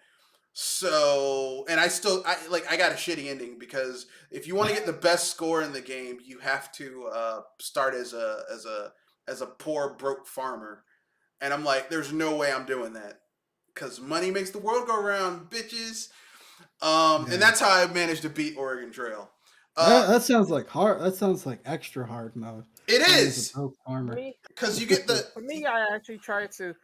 So, and I got a shitty ending because if you want to get the best score in the game, you have to start as a poor broke farmer. And I'm like, there's no way I'm doing that because money makes the world go round, bitches. Yeah. And that's how I managed to beat Oregon Trail. That sounds like hard. That sounds like extra hard mode. It Playing as is a broke farmer. because you get the For me, I actually try to.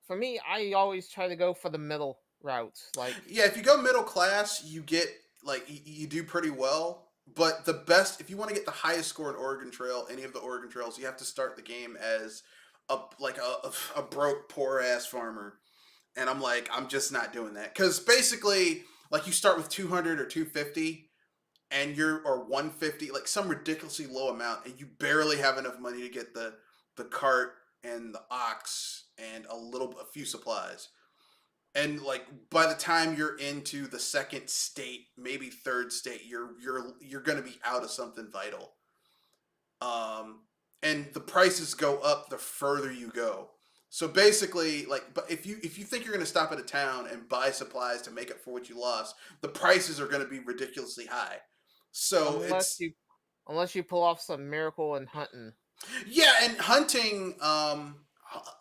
For me, I always try to go for the middle route. Like, yeah. If you go middle class, you get like you do pretty well. But the best, if you want to get the highest score in Oregon Trail, any of the Oregon Trails, you have to start the game as a broke poor ass farmer. And I'm like, I'm just not doing that because basically, like you start with 200 or 250, and you're or 150, like some ridiculously low amount, and you barely have enough money to get the cart and the ox and a few supplies. And like by the time you're into the second state, maybe third state, you're gonna be out of something vital. Um, and the prices go up the further you go. So basically, like, but if you think you're gonna stop at a town and buy supplies to make up for what you lost, the prices are gonna be ridiculously high. So unless you pull off some miracle in hunting. yeah, and hunting,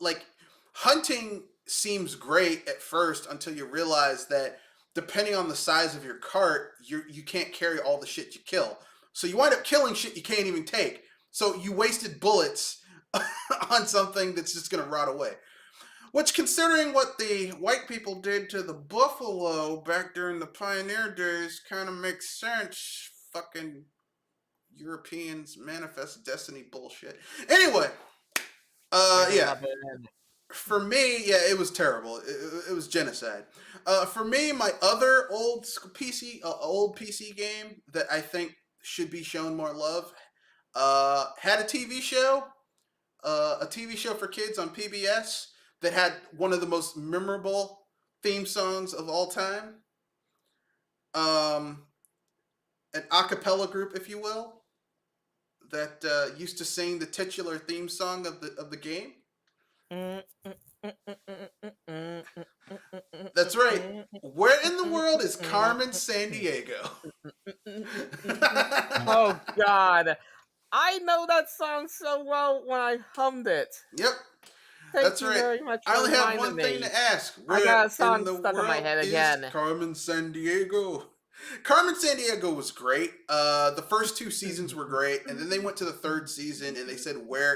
like hunting seems great at first until you realize that depending on the size of your cart, you can't carry all the shit you kill. So you wind up killing shit you can't even take. So you wasted bullets on something that's just gonna rot away. Which, considering what the white people did to the buffalo back during the pioneer days, kind of makes sense. Fucking Europeans manifest destiny bullshit. Anyway, yeah. For me, yeah, it was terrible. It was genocide. For me, my other old PC game that I think should be shown more love, had a TV show for kids on PBS that had one of the most memorable theme songs of all time. Um, an a cappella group, if you will, that used to sing the titular theme song of the game. That's right. Where in the world is Carmen Sandiego? Oh God, I know that song so well when I hummed it. Yep. Thank That's you right. very much. I only have reminding one thing me. to ask. I got a song in the stuck in my world head is again. Carmen Sandiego? Carmen Sandiego was great. The first two seasons were great, and then they went to the third season and they said where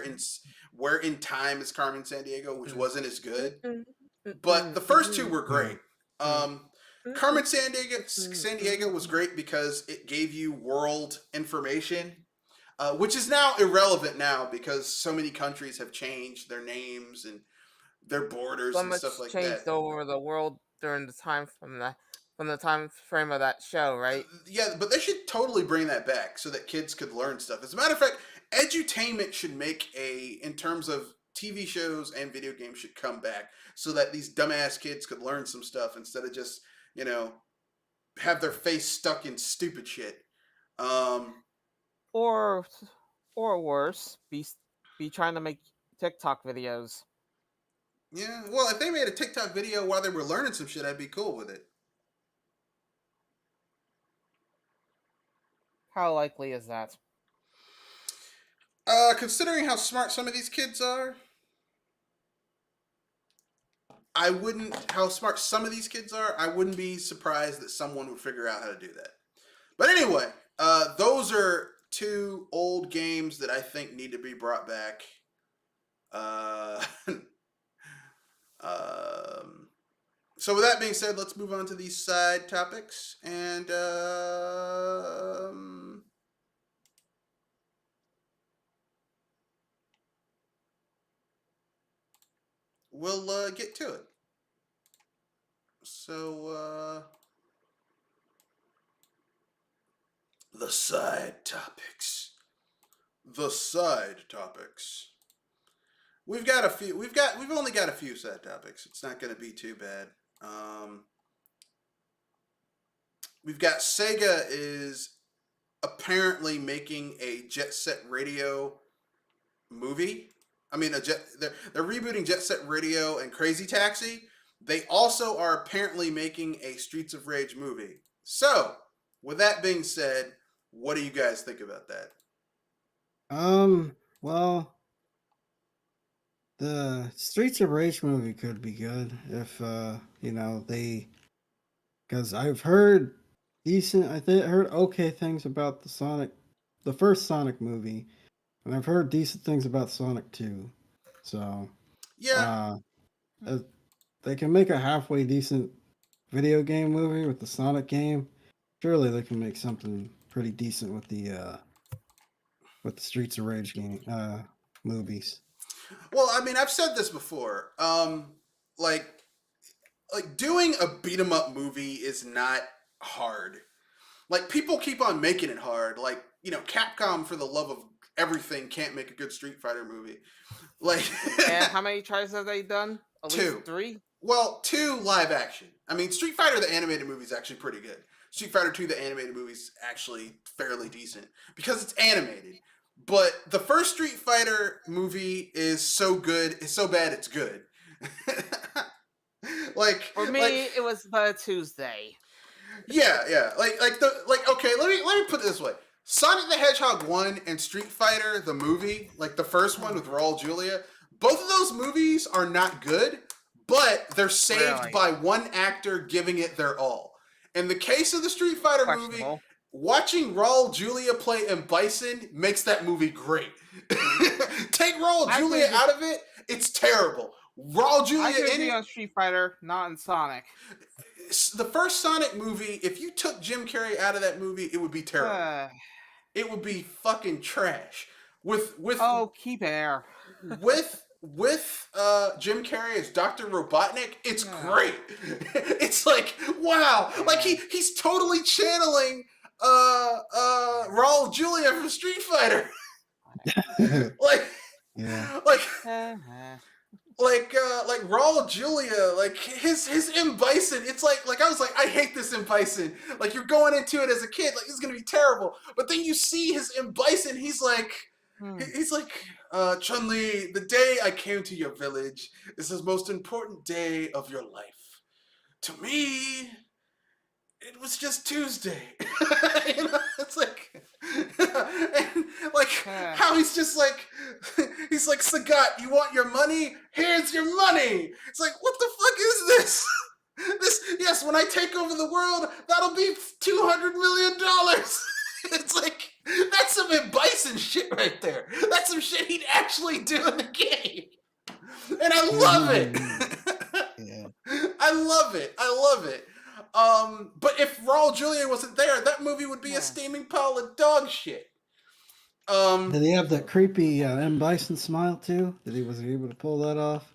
in time is Carmen Sandiego, which wasn't as good. But the first two were great. Carmen Sandiego was great because it gave you world information, which is now irrelevant now because so many countries have changed their names and their borders So and much stuff like changed that. over the world during the time from the time frame of that show, right? Yeah, but they should totally bring that back so that kids could learn stuff. As a matter of fact, edutainment should make in terms of TV shows and video games should come back so that these dumbass kids could learn some stuff instead of just, have their face stuck in stupid shit. Or worse, be trying to make TikTok videos. Yeah, well, if they made a TikTok video while they were learning some shit, I'd be cool with it. How likely is that? Considering how smart some of these kids are, I wouldn't be surprised that someone would figure out how to do that. But anyway, those are two old games that I think need to be brought back. So with that being said, let's move on to these side topics. And we'll get to it. So, the side topics. The side topics. We've got a few. We've only got a few side topics. It's not going to be too bad. We've got Sega is apparently making a Jet Set Radio movie. I mean, they're rebooting Jet Set Radio and Crazy Taxi. They also are apparently making a Streets of Rage movie. So, with that being said, what do you guys think about that? Well, the Streets of Rage movie could be good if because I've heard heard okay things about the first Sonic movie, and I've heard decent things about Sonic 2. So, Yeah. They can make a halfway decent video game movie with the Sonic game. Surely they can make something pretty decent with the Streets of Rage game movies. Well, I mean, I've said this before. Like doing a beat 'em up movie is not hard. Like, people keep on making it hard. Like, Capcom, for the love of everything, can't make a good Street Fighter movie. Like, And how many tries have they done? At least 2. 3? Well, 2 live action. I mean, Street Fighter the animated movie is actually pretty good. Street Fighter 2 the animated movie is actually fairly decent because it's animated. But the first Street Fighter movie is so good, it's so bad it's good. For me, it was but a Tuesday. Yeah. Okay, let me put it this way. Sonic the Hedgehog 1 and Street Fighter the movie, like the first one with Raul Julia, both of those movies are not good, but they're saved by one actor giving it their all. In the case of the Street Fighter movie, watching Raul Julia play M. Bison makes that movie great. Take Raul Julia out of it, it's terrible. Raul Julia in it on Street Fighter, not in Sonic. The first Sonic movie, if you took Jim Carrey out of that movie, it would be terrible. It would be fucking trash. Keep air. with Jim Carrey as Dr. Robotnik, it's great. It's like, wow. Like he's totally channeling Raul Julia from Street Fighter. Like Raul Julia, like his M. Bison, it's like I was like, I hate this M. Bison. Like, you're going into it as a kid, like, it's gonna be terrible. But then you see his M. Bison, he's like, Chun-Li, the day I came to your village is the most important day of your life. To me, it was just Tuesday. It's like, and like how he's just like, he's like, Sagat, you want your money? Here's your money. It's like, what the fuck is this? Yes, when I take over the world, that'll be $200 million. It's like, that's some M. Bison shit right there. That's some shit he'd actually do in the game. And I love it. I love it. But if Raul Julia wasn't there, that movie would be a steaming pile of dog shit. Did he have that creepy M. Bison smile too? Was he able to pull that off?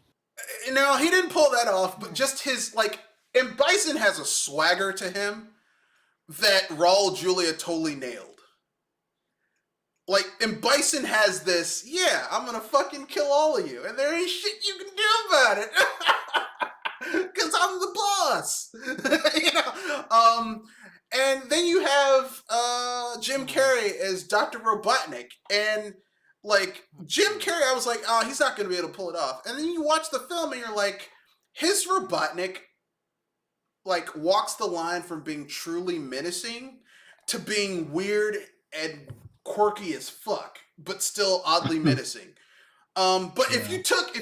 No, he didn't pull that off, but just his, like, M. Bison has a swagger to him that Raul Julia totally nailed. Like, M. Bison has this, I'm gonna fucking kill all of you, and there ain't shit you can do about it. Because I'm the boss. And then you have Jim Carrey as Dr. Robotnik. And, like, Jim Carrey, I was like, oh, he's not going to be able to pull it off. And then you watch the film and you're like, his Robotnik, like, walks the line from being truly menacing to being weird and quirky as fuck, but still oddly menacing. But if you took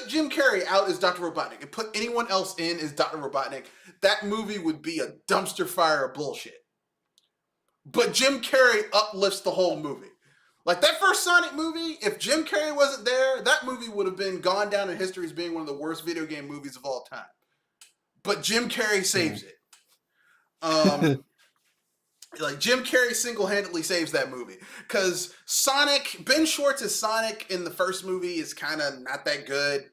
Jim Carrey out as Dr. Robotnik and put anyone else in as Dr. Robotnik, that movie would be a dumpster fire of bullshit. But Jim Carrey uplifts the whole movie. Like, that first Sonic movie, if Jim Carrey wasn't there, that movie would have been gone down in history as being one of the worst video game movies of all time. But Jim Carrey saves it. Like, Jim Carrey single-handedly saves that movie. Because Ben Schwartz's Sonic in the first movie is kind of not that good.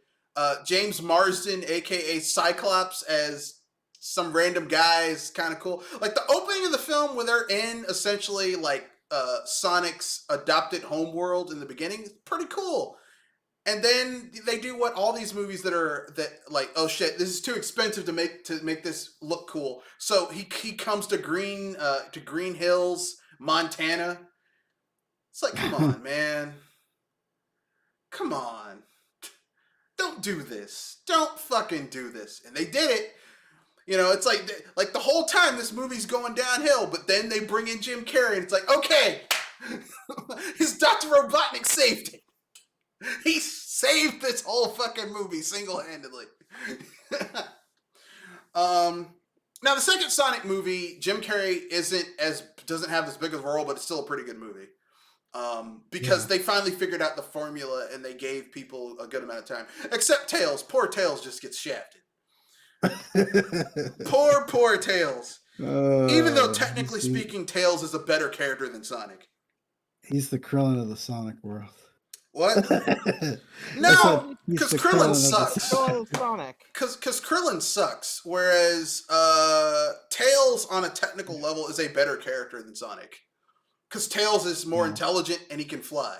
James Marsden, aka Cyclops, as some random guy is kind of cool. Like the opening of the film where they're in essentially like Sonic's adopted homeworld in the beginning is pretty cool. And then they do what all these movies that like, oh shit, this is too expensive to make this look cool. So he comes to Green Hills, Montana. It's like, come on, man. Come on. Don't do this. Don't fucking do this. And they did it. You know, it's like the whole time this movie's going downhill, but then they bring in Jim Carrey and it's like, okay, his Dr. Robotnik saved it. He saved this whole fucking movie single-handedly. Now the second Sonic movie, Jim Carrey doesn't have as big of a role, but it's still a pretty good movie. Because they finally figured out the formula and they gave people a good amount of time. Except Tails. Poor Tails just gets shafted. Poor Tails. Even though technically speaking, Tails is a better character than Sonic. He's the Krillin of the Sonic world. What? No, because Krillin sucks. Because Krillin sucks. Whereas Tails, on a technical level, is a better character than Sonic. Because Tails is more intelligent and he can fly.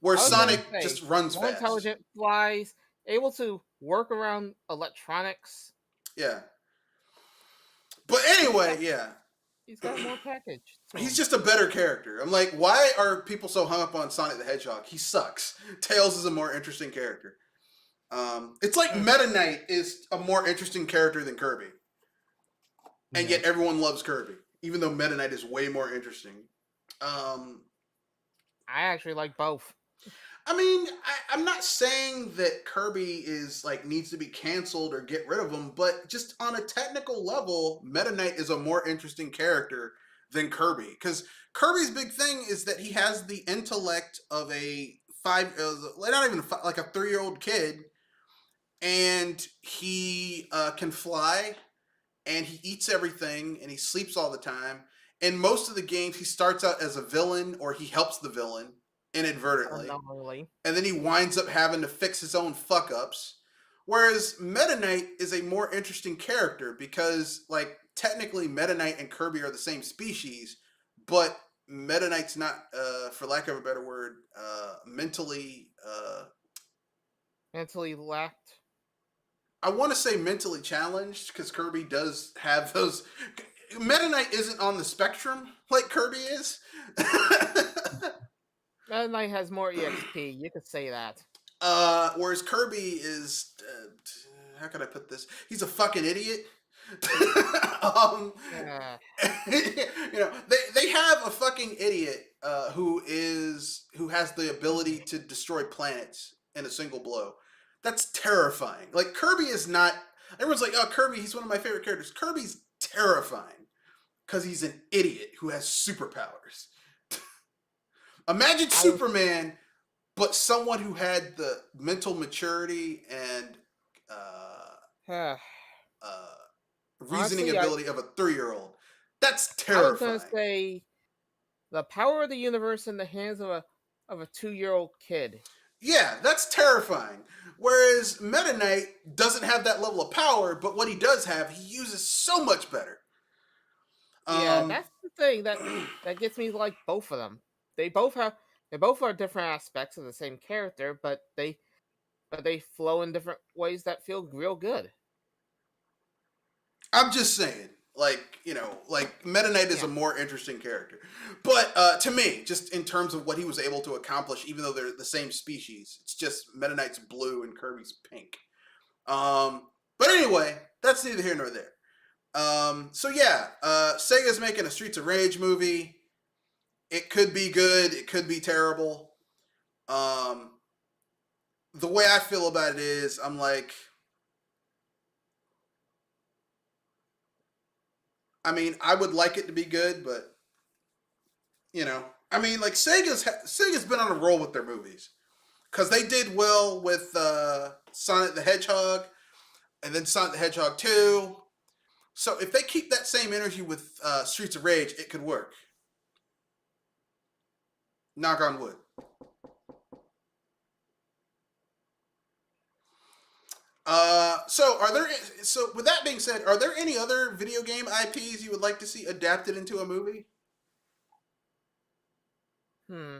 Whereas Sonic just runs more fast. Intelligent, flies, able to work around electronics. Yeah. But anyway, yeah. He's got more package. He's just a better character. I'm like, why are people so hung up on Sonic the Hedgehog? He sucks. Tails is a more interesting character. It's like Meta Knight is a more interesting character than Kirby. And yet everyone loves Kirby. Even though Meta Knight is way more interesting. I actually like both. I mean, I'm not saying that Kirby needs to be canceled or get rid of him, but just on a technical level, Meta Knight is a more interesting character than Kirby. Because Kirby's big thing is that he has the intellect of a 3-year-old kid, and he can fly, and he eats everything, and he sleeps all the time. In most of the games, he starts out as a villain, or he helps the villain inadvertently. And then he winds up having to fix his own fuck-ups. Whereas Meta Knight is a more interesting character because, like, technically Meta Knight and Kirby are the same species, but Meta Knight's not, for lack of a better word, mentally lacked. I want to say mentally challenged because Kirby does have those. Meta Knight isn't on the spectrum like Kirby is. Meta Knight has more EXP. You could say that. Whereas Kirby is, how can I put this? He's a fucking idiot. You know, they have a fucking idiot who has the ability to destroy planets in a single blow. That's terrifying. Like, Kirby is not. Everyone's like, oh, Kirby, he's one of my favorite characters. Kirby's terrifying because he's an idiot who has superpowers. Imagine Superman, but someone who had the mental maturity and reasoning ability of a 3-year-old. That's terrifying. I was going to say the power of the universe in the hands of a 2-year-old kid. Yeah, that's terrifying. Whereas Meta Knight doesn't have that level of power, but what he does have, he uses so much better. Yeah, that's the thing that gets me like both of them. They both are different aspects of the same character, but they flow in different ways that feel real good. I'm just saying, like, you know, like Meta Knight is a more interesting character. But to me, just in terms of what he was able to accomplish, even though they're the same species, it's just Meta Knight's blue and Kirby's pink. But anyway, that's neither here nor there. So yeah, Sega's making a Streets of Rage movie. It could be good. It could be terrible. The way I feel about it is, I'm like, I mean, I would like it to be good, but, you know, I mean, like, Sega's been on a roll with their movies. Because they did well with Sonic the Hedgehog, and then Sonic the Hedgehog 2. So if they keep that same energy with Streets of Rage, it could work. Knock on wood. So are there? So with that being said, are there any other video game IPs you would like to see adapted into a movie? Hmm.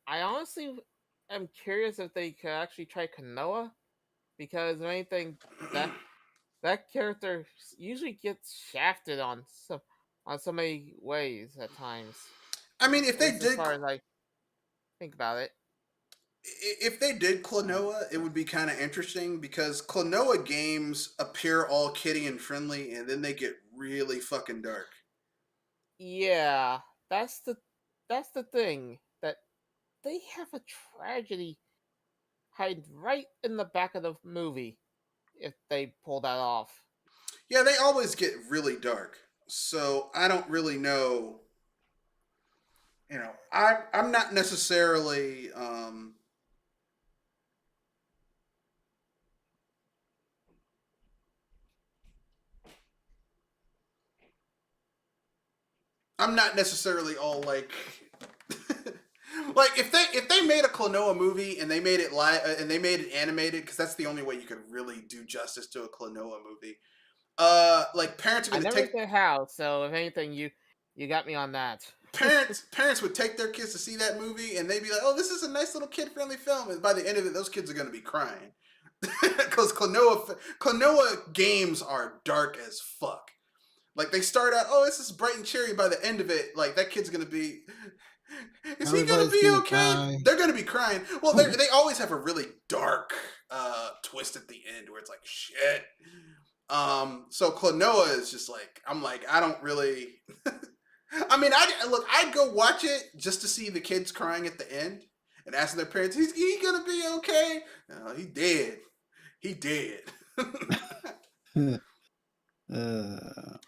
I honestly am curious if they could actually try Kanoa, because if anything, that that character usually gets shafted on so many ways at times. I mean, At least as far as I think about it. if they did Klonoa, it would be kind of interesting because Klonoa games appear all kitty and friendly, and then they get really fucking dark. Yeah, that's the that's the thing, that they have a tragedy hide right in the back of the movie if they pull that off. Yeah, they always get really dark. So I don't really know. I'm not necessarily. I'm not necessarily all like. Like if they made a Klonoa movie and they made it live and they made it animated, because that's the only way you could really do justice to a Klonoa movie. Like parents are I gonna never take said how, so if anything, you got me on that. parents would take their kids to see that movie and they'd be like, oh, this is a nice little kid friendly film, and by the end of it, those kids are gonna be crying because Klonoa games are dark as fuck. Like they start out, oh, this is bright and cheery. By the end of it, like that kid's gonna be, is he gonna Everybody's be gonna okay? cry. They're gonna be crying. Well, they always have a really dark twist at the end where it's like shit. So Klonoa is just like, I'm like, I don't really. I mean, I'd go watch it just to see the kids crying at the end and asking their parents, "Is he gonna be okay?" No, he dead. He dead.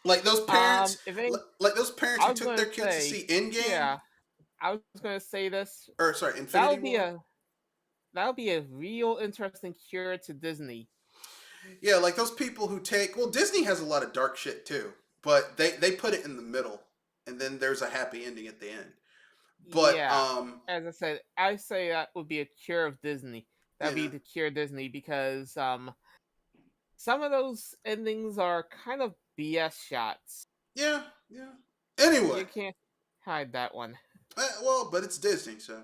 Like those parents, If any, like those parents I who was took gonna their kids to say, see Endgame, yeah, I was gonna say this. or sorry, That Infinity would be War. a real interesting cure to Disney. Yeah, like those people who take. Well, Disney has a lot of dark shit too, but they put it in the middle, and then there's a happy ending at the end. But Yeah, as I said, I say that would be a cure of Disney. That'd be yeah, the cure Disney, because some of those endings are kind of BS shots. yeah, yeah. Anyway, You can't hide that one. well, but it's Disney, so.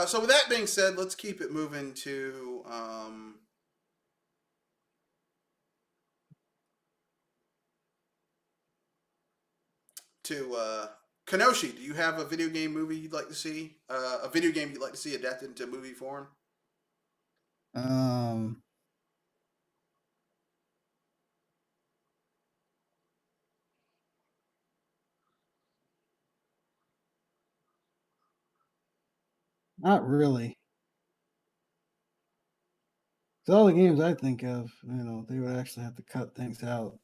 So with that being said, let's keep it moving to Kanoshi. Do you have a video game movie you'd like to see? A video game you'd like to see adapted into movie form? Um, Not really. 'Cause all the games I think of, they would actually have to cut things out.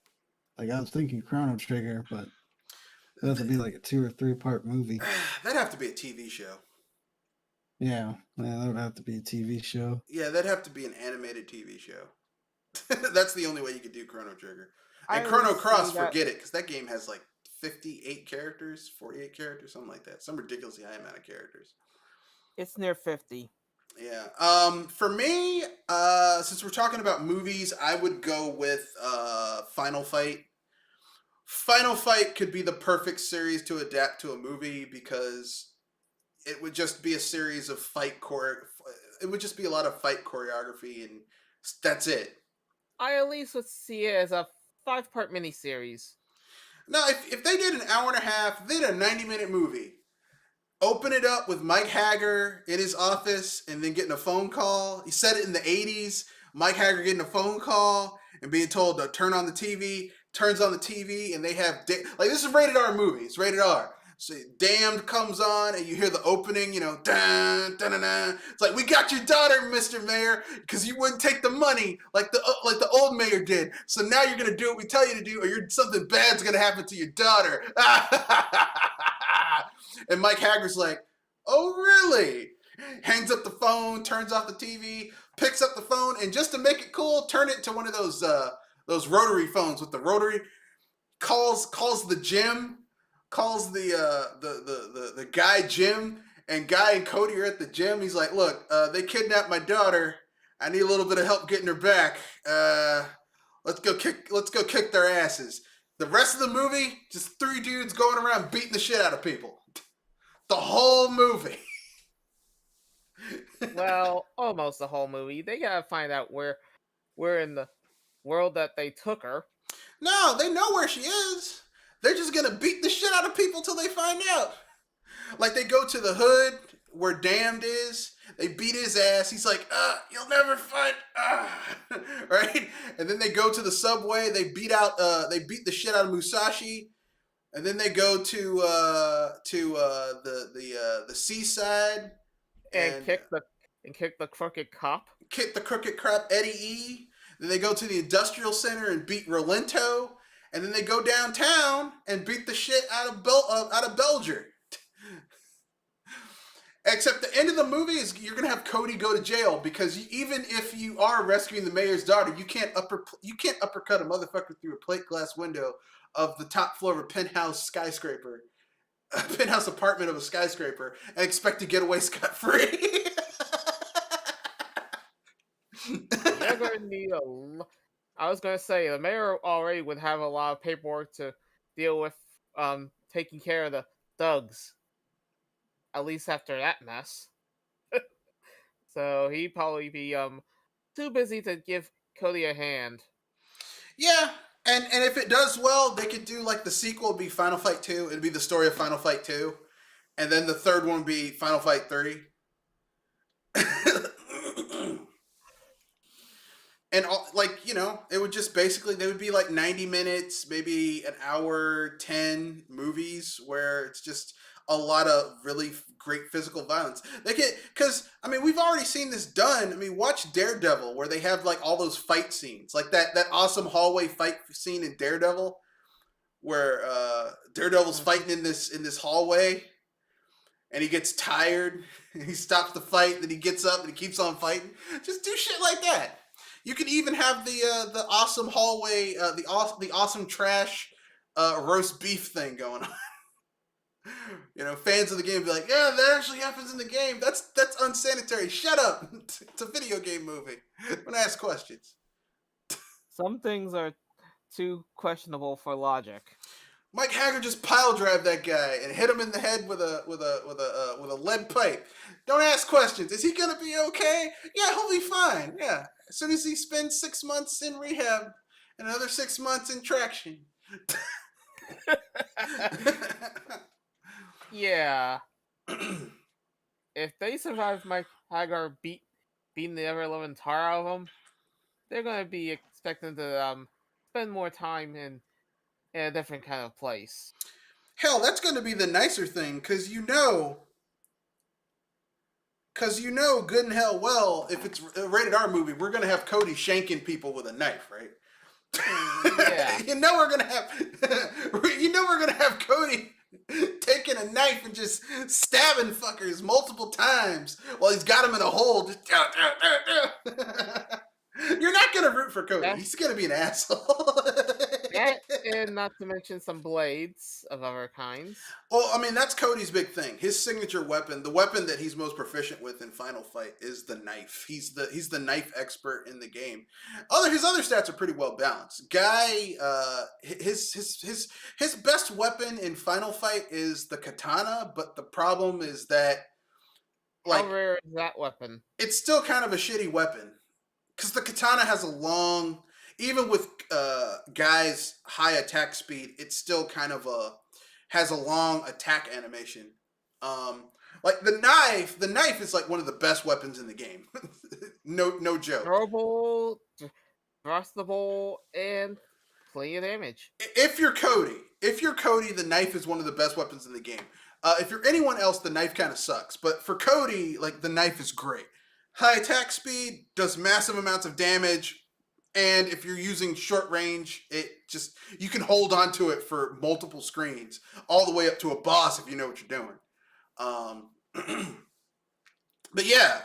Like I was thinking Chrono Trigger, but it has to be like a 2 or 3 part movie. That'd have to be a TV show. Yeah, that would have to be a TV show. Yeah, that'd have to be an animated TV show. That's the only way you could do Chrono Trigger. And I Chrono always Cross, see that forget it, because that game has like 58 characters, 48 characters, something like that. Some ridiculously high amount of characters. it's near 50. Yeah. For me, since we're talking about movies, I would go with Final Fight. Final Fight could be the perfect series to adapt to a movie because it would just be a series of it would just be a lot of fight choreography, and that's it. I at least would see it as a 5-part miniseries. Now, if they did an hour and a half, they did a 90-minute movie. Open it up with Mike Hagger in his office and then getting a phone call. He said it in the 80s. Mike Hagger getting a phone call and being told to turn on the TV, turns on the TV, and they have like, this is a rated R movie. It's rated R. So Damned comes on and you hear the opening, dun, dun, dun, dun. It's like, we got your daughter, Mr. Mayor, because you wouldn't take the money like the old mayor did. So now you're gonna do what we tell you to do, or something bad's gonna happen to your daughter. And Mike Hagger's like, oh really? Hangs up the phone, turns off the TV, picks up the phone, and just to make it cool, turn it to one of those rotary phones with the rotary. Calls the gym. Calls the guy Jim, and Guy and Cody are at the gym. He's like, look, they kidnapped my daughter. I need a little bit of help getting her back. Let's go kick their asses. The rest of the movie, just 3 dudes going around beating the shit out of people. The whole movie. Well, almost the whole movie. They gotta find out where in the world that they took her. No, they know where she is. They're just gonna beat the shit out of people till they find out. Like they go to the hood where Damned is. They beat his ass. He's like, you'll never find, right? And then they go to the subway. They beat the shit out of Musashi. And then they go to the seaside And kick the crooked cop. Kick the crooked cop Eddie E. Then they go to the industrial center and beat Rolento. And then they go downtown and beat the shit out of Belger. Except the end of the movie is you're gonna have Cody go to jail because even if you are rescuing the mayor's daughter, you can't uppercut a motherfucker through a plate glass window of the top floor of a penthouse apartment of a skyscraper, and expect to get away scot free. You're gonna need I was gonna say the mayor already would have a lot of paperwork to deal with, taking care of the thugs. At least after that mess. So he'd probably be too busy to give Cody a hand. Yeah, and if it does well, they could do like the sequel would be Final Fight 2. It'd be the story of Final Fight 2. And then the third one would be Final Fight 3. And it would just basically, they would be like 90 minutes, maybe an hour, 10 movies where it's just a lot of really great physical violence. Because we've already seen this done. Watch Daredevil, where they have like all those fight scenes, like that awesome hallway fight scene in Daredevil, where Daredevil's fighting in this hallway, and he gets tired, and he stops the fight, then he gets up and he keeps on fighting. Just do shit like that. You could even have the awesome hallway, the awesome trash roast beef thing going on. Fans of the game be like, yeah, that actually happens in the game. That's unsanitary. Shut up. It's a video game movie. Don't ask questions. Some things are too questionable for logic. Mike Hager just pile drive that guy and hit him in the head with a lead pipe. Don't ask questions. Is he gonna be okay? Yeah, he'll be fine. Yeah, as soon as he spends 6 months in rehab and another 6 months in traction. Yeah. If they survive Mike Hagar beating the ever-loving tar out of them, they're gonna be expecting to spend more time in a different kind of place. Hell, that's gonna be the nicer thing, because good and hell well, if it's a rated R movie, we're gonna have Cody shanking people with a knife, right? Yeah. we're gonna have Cody taking a knife and just stabbing fuckers multiple times while he's got him in a hole. Just You're not gonna root for Cody. He's gonna be an asshole. That, and not to mention some blades of other kinds. Well, that's Cody's big thing. His signature weapon, the weapon that he's most proficient with in Final Fight, is the knife. He's the knife expert in the game. His other stats are pretty well balanced. Guy, his best weapon in Final Fight is the katana, but the problem is that, how rare is that weapon? It's still kind of a shitty weapon. Because the katana has a long, even with Guy's high attack speed, it still kind of has a long attack animation. Like the knife is like one of the best weapons in the game. no joke. Durable, thrustable, and plenty of damage. If you're Cody, the knife is one of the best weapons in the game. If you're anyone else, the knife kind of sucks. But for Cody, like the knife is great. High attack speed, does massive amounts of damage, and if you're using short range, you can hold on to it for multiple screens, all the way up to a boss if you know what you're doing. But yeah,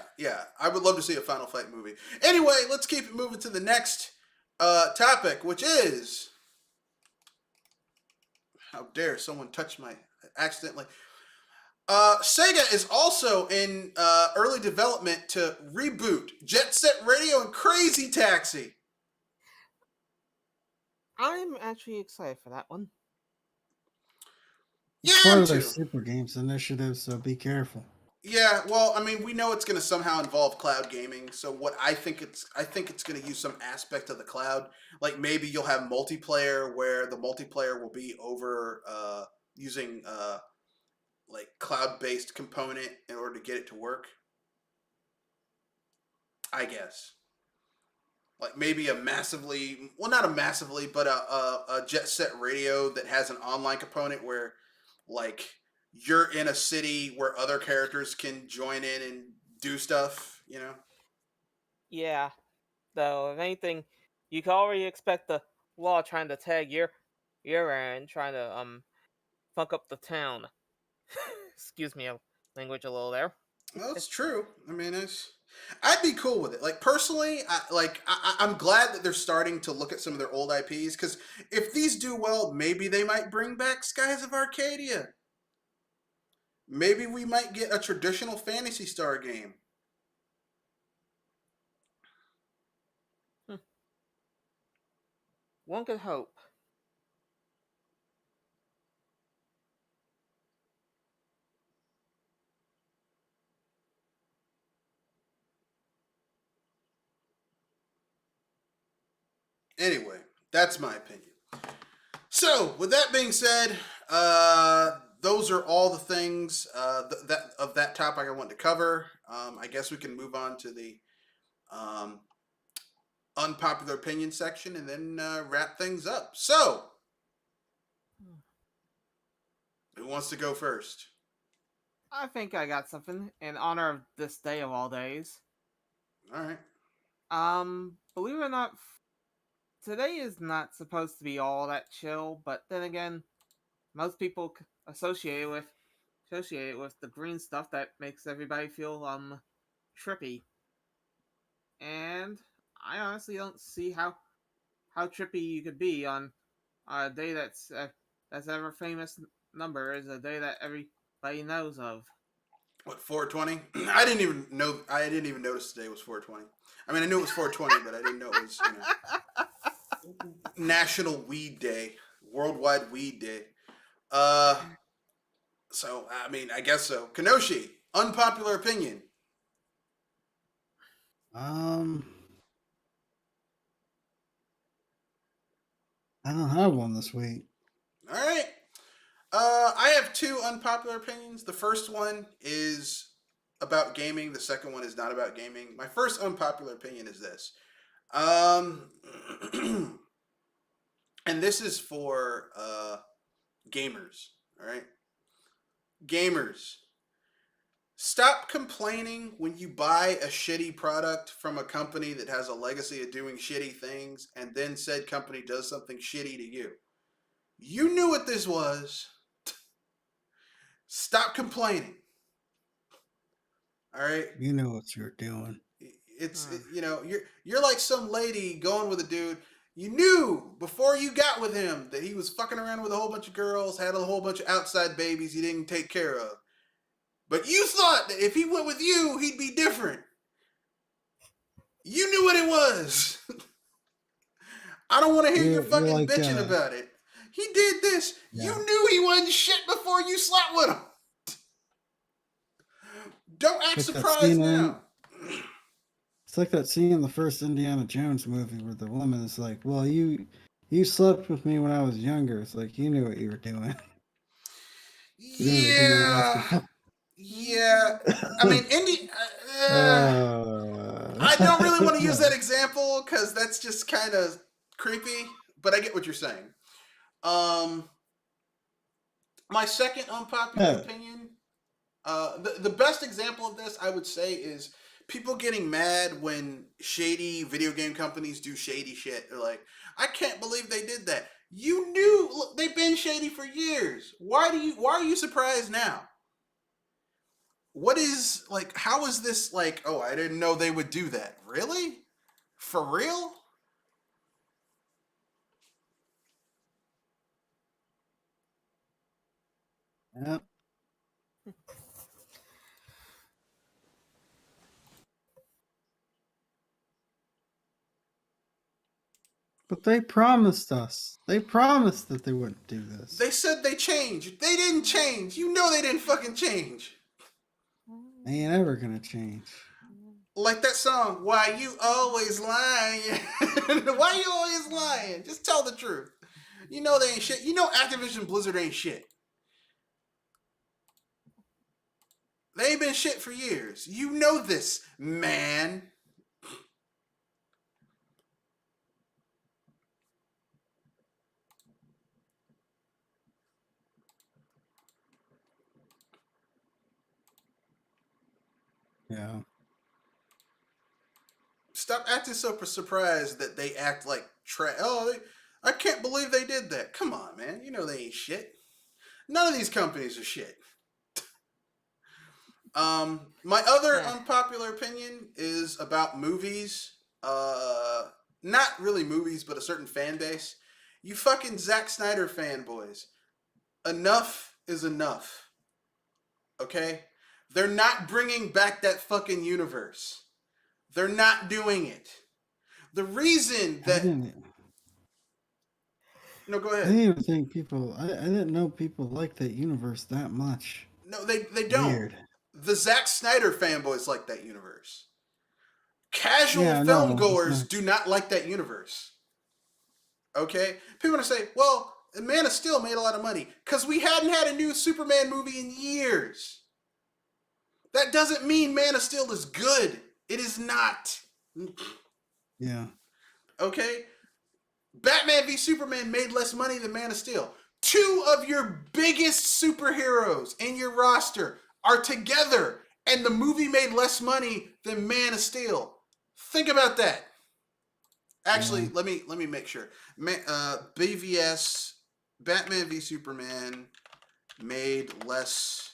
I would love to see a Final Fight movie. Anyway, let's keep it moving to the next topic, which is, how dare someone touch my accidentally. Sega is also in early development to reboot Jet Set Radio and Crazy Taxi. I'm actually excited for that one. It's Yeah, part I'm of their too. Super Games initiative, so be careful. Yeah, well, I mean, we know it's going to somehow involve cloud gaming. So what I think it's going to use some aspect of the cloud. Like maybe you'll have multiplayer where the multiplayer will be over using like cloud-based component in order to get it to work. I guess. Like maybe a massively, well, not a massively, but a jet set radio that has an online component where, like, you're in a city where other characters can join in and do stuff. You know? Yeah, though, if anything, you can already expect the law trying to tag your end, trying to fuck up the town. Excuse me, language a little there. Well, it's true. I mean, I'd be cool with it. Like personally, I'm glad that they're starting to look at some of their old IPs because if these do well, maybe they might bring back Skies of Arcadia. Maybe we might get a traditional Fantasy Star game. Hmm. One could hope. Anyway, that's my opinion. So, with that being said, those are all the things that of that topic I want to cover. I guess we can move on to the um, unpopular opinion section and then wrap things up. So, who wants to go first? I think I got something in honor of this day of all days. All right. Believe it or not, today is not supposed to be all that chill, but then again, most people associate it with the green stuff that makes everybody feel trippy. And I honestly don't see how trippy you could be on a day that's ever famous number is a day that everybody knows of. What 420? I didn't even know. I didn't even notice today was 420. I mean, I knew it was 420, but I didn't know it was National Weed Day, Worldwide Weed Day. Uh, so I mean, I guess so. Kenoshi, unpopular opinion. Um, I don't have one this week. All right. I have two unpopular opinions. The first one is about gaming. The second one is not about gaming. My first unpopular opinion is this. Um, and this is for gamers. All right, gamers. Stop complaining when you buy a shitty product from a company that has a legacy of doing shitty things, and then said company does something shitty to you. You knew what this was. Stop complaining. All right. You know what you're doing. It's you're like some lady going with a dude. You knew before you got with him that he was fucking around with a whole bunch of girls, had a whole bunch of outside babies he didn't take care of. But you thought that if he went with you, he'd be different. You knew what it was. I don't want to hear your You're fucking like, bitching about it. He did this. yeah. You knew he wasn't shit before you slept with him. Don't act Like that surprised scene now. It's like that scene in the first Indiana Jones movie where the woman is like, "Well, you slept with me when I was younger." It's like you knew what you were doing. You knew what you were Yeah. asking. Yeah. I mean, I don't really want to use that example because that's just kind of creepy, but I get what you're saying. Um, my second unpopular Yeah. opinion, the best example of this I would say is people getting mad when shady video game companies do shady shit. They're like, I can't believe they did that. You knew, look, they've been shady for years. Why are you surprised now? What is like how is this like, oh, I didn't know they would do that. Really? For real? Yeah. But they promised us. They promised that they wouldn't do this. They said they changed. They didn't change. You know they didn't fucking change. They ain't ever gonna change. Like that song, Why You Always Lying? Why you always lying? Just tell the truth. You know they ain't shit. You know Activision Blizzard ain't shit. They ain't been shit for years. You know this, man. Yeah. Stop acting so surprised that they act like I can't believe they did that. Come on, man. You know they ain't shit. None of these companies are shit. My other unpopular opinion is about movies. Not really movies, but a certain fan base. You fucking Zack Snyder fanboys. Enough is enough. Okay? They're not bringing back that fucking universe. They're not doing it. The reason that... No, go ahead. I didn't even think people... I didn't know people like that universe that much. No, they don't. Weird. The Zack Snyder fanboys like that universe. Casual film goers do not like that universe. Okay? People are going to say, well, Man of Steel made a lot of money because we hadn't had a new Superman movie in years. That doesn't mean Man of Steel is good. It is not. Yeah. Okay? Batman v Superman made less money than Man of Steel. Two of your biggest superheroes in your roster are together, and the movie made less money than Man of Steel. Think about that. Actually, let me make sure. BVS, Batman v Superman, made less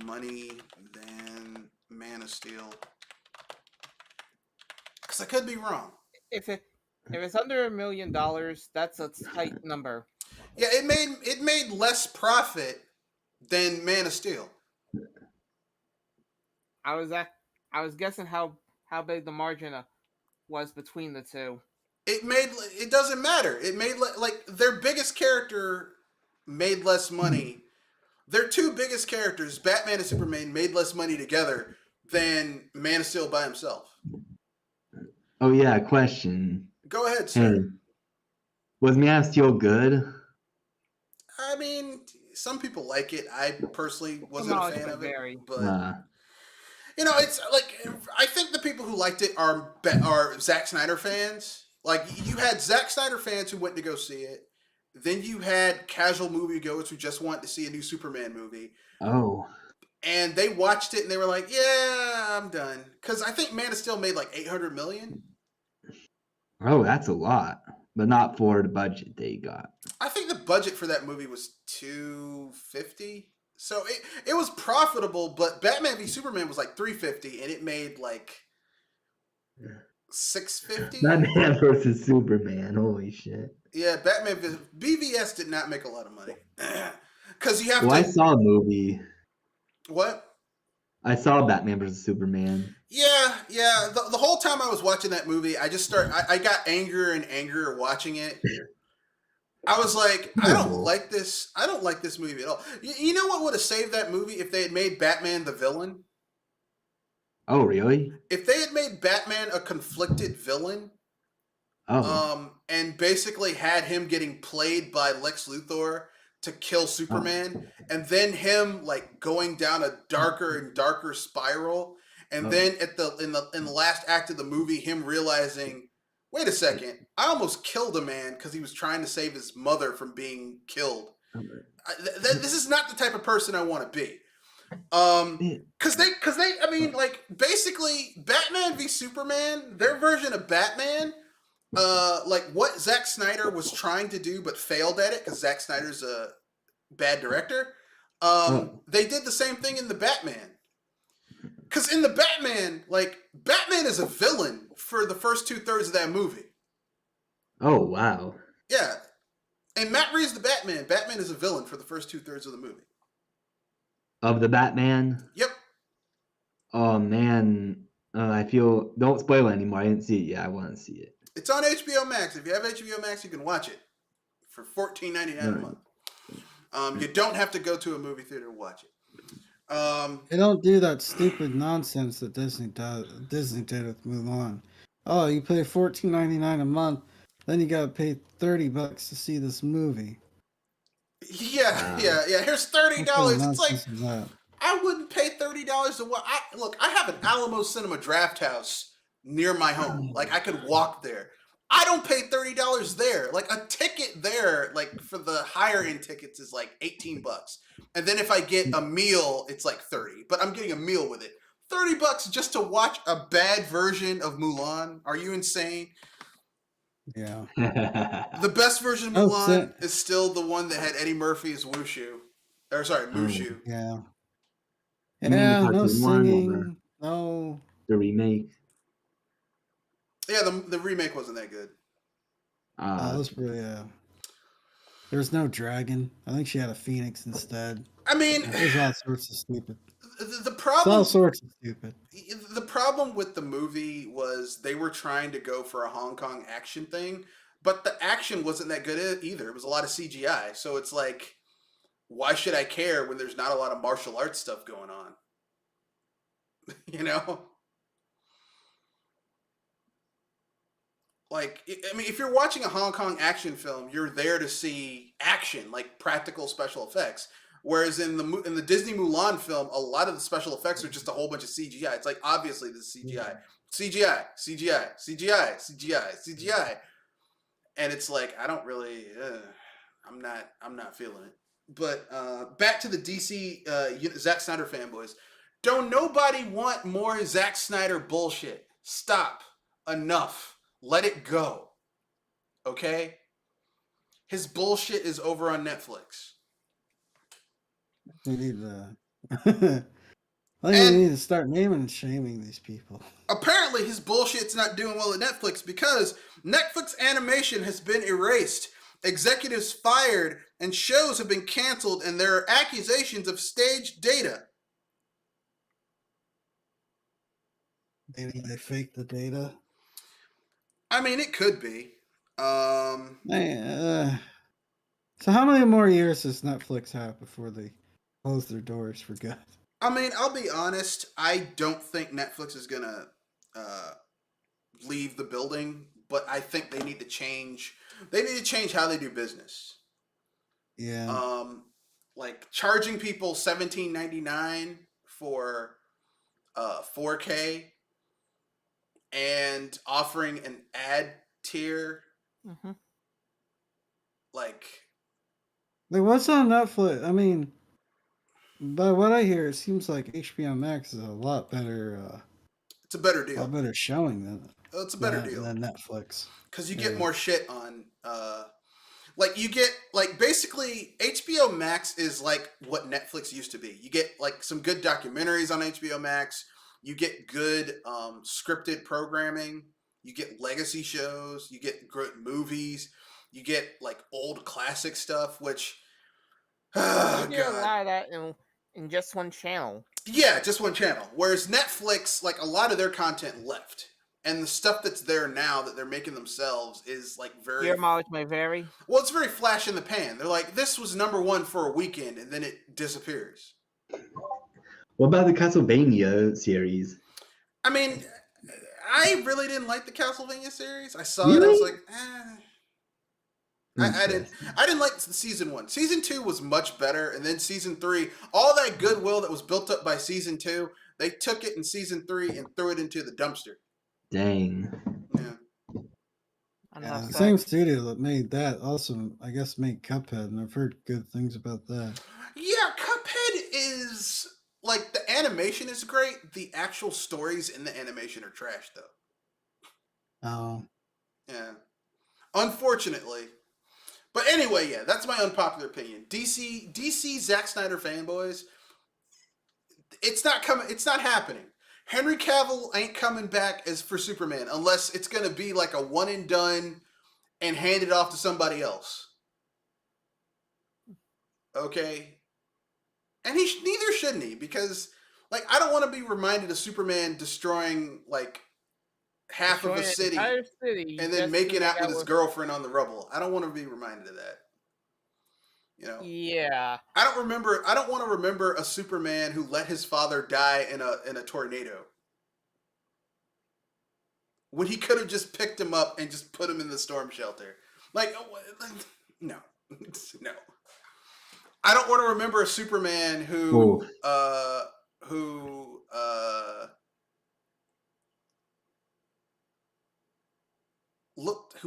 money than Man of Steel. Because I could be wrong. If it's under $1 million, that's a tight number. Yeah, it made less profit than Man of Steel. I was guessing how big the margin was between the two. It doesn't matter. It made like their biggest character made less money. Their two biggest characters, Batman and Superman, made less money together than Man of Steel by himself. Oh yeah, question. Go ahead, sir. Hey, was Man of Steel good? I mean, some people like it. I personally wasn't a fan of it, but you know, it's like I think the people who liked it are Zack Snyder fans. Like you had Zack Snyder fans who went to go see it. Then you had casual moviegoers who just wanted to see a new Superman movie. Oh. And they watched it and they were like, "Yeah, I'm done." Because I think Man of Steel made like $800 million. Oh, that's a lot, but not for the budget they got. I think the budget for that movie was $250. So it was profitable, but Batman v Superman was like $350, and it made like $650. Batman versus Superman. Holy shit. Yeah, BVS did not make a lot of money because you have I saw a movie. What? I saw Batman versus Superman. Yeah. The whole time I was watching that movie, I got angrier and angrier watching it. I was like, I don't like this. I don't like this movie at all. You know what would have saved that movie if they had made Batman the villain? Oh, really? If they had made Batman a conflicted villain, and basically had him getting played by Lex Luthor to kill Superman, and then him like going down a darker and darker spiral, and then in the last act of the movie, him realizing, wait a second, I almost killed a man because he was trying to save his mother from being killed. This is not the type of person I want to be. Because they, I mean, like basically, Batman v Superman, their version of Batman. Like what Zack Snyder was trying to do but failed at it because Zack Snyder's a bad director. They did the same thing in the Batman. Because in the Batman, like Batman is a villain for the first 2/3 of that movie. Oh wow. Yeah, and Matt Reeves the Batman. Batman is a villain for the first 2/3 of the movie. Of the Batman. Yep. Oh man. I feel don't spoil it anymore. I didn't see it yet. I want to see it. It's on HBO Max. If you have HBO Max, you can watch it for $14.99 a month. You don't have to go to a movie theater to watch it. They don't do that stupid nonsense that Disney did with Mulan. Oh, you pay $14.99 a month, then you gotta pay $30 to see this movie. Yeah. Here's $30. What kind of It's like nonsense is that? I wouldn't pay $30 to watch. Look, I have an Alamo Cinema Draft House near my home. Like I could walk there. I don't pay $30 there. Like a ticket there, like for the higher end tickets, is like $18. And then if I get a meal, it's like $30. But I'm getting a meal with it. $30 just to watch a bad version of Mulan? Are you insane? Yeah. The best version of Mulan is still the one that had Eddie Murphy as Mushu. Or sorry, Mushu. Yeah. You mean the Yeah, no cartoon one or singing, no. the remake? Yeah, the remake wasn't that good. That was pretty, there was no dragon. I think she had a phoenix instead. I mean, There's all sorts of stupid. The problem, all sorts of stupid. The problem with the movie was they were trying to go for a Hong Kong action thing, but the action wasn't that good either. It was a lot of CGI. So it's like, why should I care when there's not a lot of martial arts stuff going on? You know? Like, I mean, if you're watching a Hong Kong action film, you're there to see action, like practical special effects. Whereas in the Disney Mulan film, a lot of the special effects are just a whole bunch of CGI. It's like, obviously this is CGI. CGI. And it's like, I don't really, I'm not feeling it. But back to the DC Zack Snyder fanboys. Don't nobody want more Zack Snyder bullshit. Stop. Enough. Let it go. Okay? His bullshit is over on Netflix. We need to. I think we need to start naming and shaming these people. Apparently, his bullshit's not doing well at Netflix because Netflix animation has been erased, executives fired, and shows have been canceled, and there are accusations of staged data. Maybe they faked the data. I mean, it could be. So how many more years does Netflix have before they close their doors for good? I mean, I'll be honest. I don't think Netflix is gonna leave the building, but I think they need to change. They need to change how they do business. Yeah. Like charging people $17.99 for 4K and offering an ad tier. Mm-hmm. Like what's on Netflix? I mean, by what I hear, it seems like HBO Max is a lot better. It's a better deal. A lot better showing than. It's a better deal than Netflix. Because you get more shit on. Like you get basically HBO Max is like what Netflix used to be. You get like some good documentaries on HBO Max. You get good scripted programming. You get legacy shows. You get great movies. You get like old classic stuff, which You get a lot of that in just one channel. Yeah, just one channel. Whereas Netflix, like a lot of their content left. And the stuff that's there now that they're making themselves is like very... Your mileage may vary. Well, it's very flash in the pan. They're like, this was #1 for a weekend, and then it disappears. What about the Castlevania series? I mean, I really didn't like the Castlevania series. I saw it, I was like, I didn't like the season 1. Season 2 was much better, and then season 3, all that goodwill that was built up by season 2, they took it in season 3 and threw it into the dumpster. Dang. Yeah. The same studio that made that also, I guess, made Cuphead, and I've heard good things about that. Yeah, Cuphead is like the animation is great. The actual stories in the animation are trash, though. Oh. Yeah. Unfortunately. But anyway, yeah, that's my unpopular opinion. DC Zack Snyder fanboys, it's not coming. It's not happening. Henry Cavill ain't coming back as for Superman unless it's going to be like a one and done and hand it off to somebody else. Okay? And neither shouldn't he, because like I don't want to be reminded of Superman destroying like half of a Destroying an city entire city and then just making to out make with his girlfriend on the rubble. I don't want to be reminded of that. You know, Yeah. I don't want to remember a Superman who let his father die in a tornado, when he could have just picked him up and just put him in the storm shelter. Like, no, no. I don't want to remember a Superman who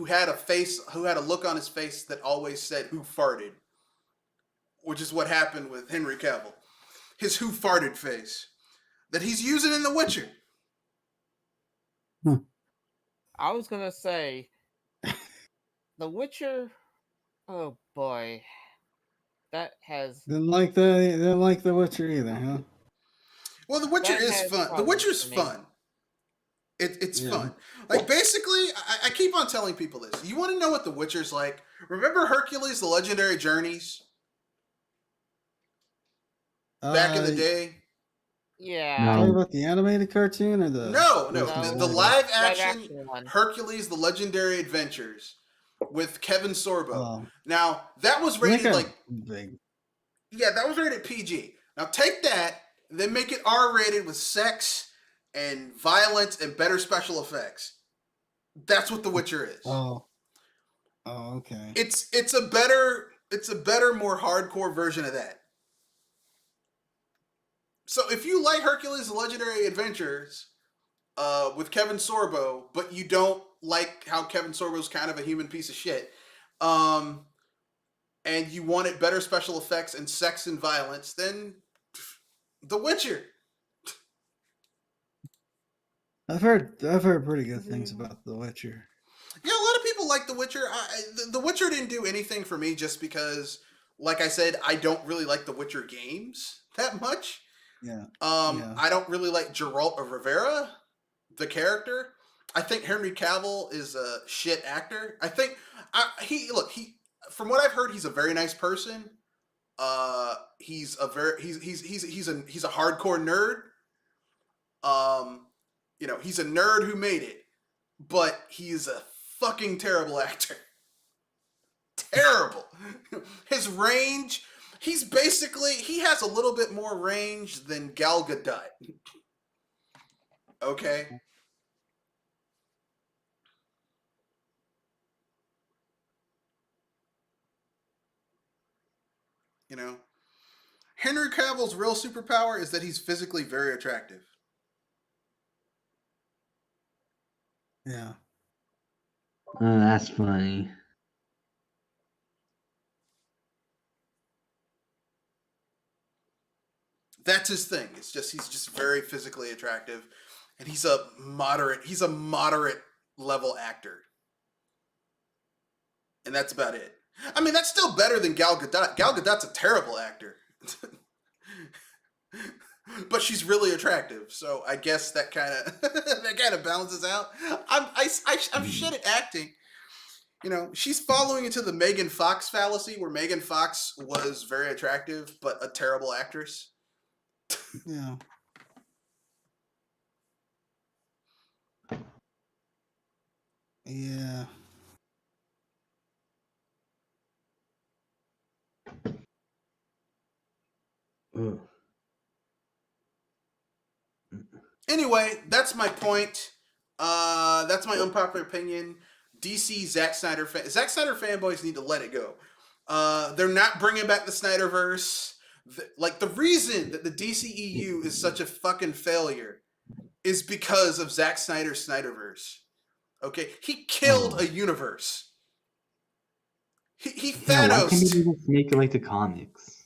had a look on his face that always said "Who farted," which is what happened with Henry Cavill. His "Who farted" face that he's using in The Witcher. I was gonna say, The Witcher. Oh boy, that has Didn't like the Witcher either, huh? Well, The Witcher That is has fun. The problems Witcher's for me. fun. It's Yeah. fun. Like, basically, I keep on telling people this. You want to know what The Witcher's like? Remember Hercules, The Legendary Journeys? Back in the day? Yeah. Talking No. about the animated cartoon or the No. No, The live live action action one. Hercules, The Legendary Adventures with Kevin Sorbo. Oh, Now, that was I think rated big. Yeah, that was rated PG. Now take that, and then make it R-rated with sex and violence and better special effects. That's what The Witcher is. Oh, okay. It's a better, more hardcore version of that. So if you like Hercules: The Legendary Adventures with Kevin Sorbo, but you don't like how Kevin Sorbo's kind of a human piece of shit, and you wanted better special effects and sex and violence, then The Witcher. I've heard pretty good things about The Witcher. Yeah, a lot of people like The Witcher. The Witcher didn't do anything for me just because, like I said, I don't really like The Witcher games that much. Yeah. I don't really like Geralt of Rivera, the character. I think Henry Cavill is a shit actor. I think he from what I've heard, he's a very nice person. He's a hardcore nerd. He's a nerd who made it, but he's a fucking terrible actor. Terrible. His range, he has a little bit more range than Gal Gadot. Okay? You know? Henry Cavill's real superpower is that he's physically very attractive. Yeah. Oh, that's funny. That's his thing. It's just he's just very physically attractive, and he's a moderate level actor, and that's about it. I mean, that's still better than Gal Gadot. Gal Gadot's a terrible actor, but she's really attractive. So I guess that kind of balances out. I'm shit at acting. She's following into the Megan Fox fallacy, where Megan Fox was very attractive but a terrible actress. Yeah. Yeah. Ugh. Anyway, that's my point. That's my unpopular opinion. DC Zack Snyder fanboys need to let it go. They're not bringing back the Snyderverse. The reason that the DCEU is such a fucking failure is because of Zack Snyder's Snyderverse. Okay, he killed a universe. He Thanos. Yeah, why can't you just make it like the comics?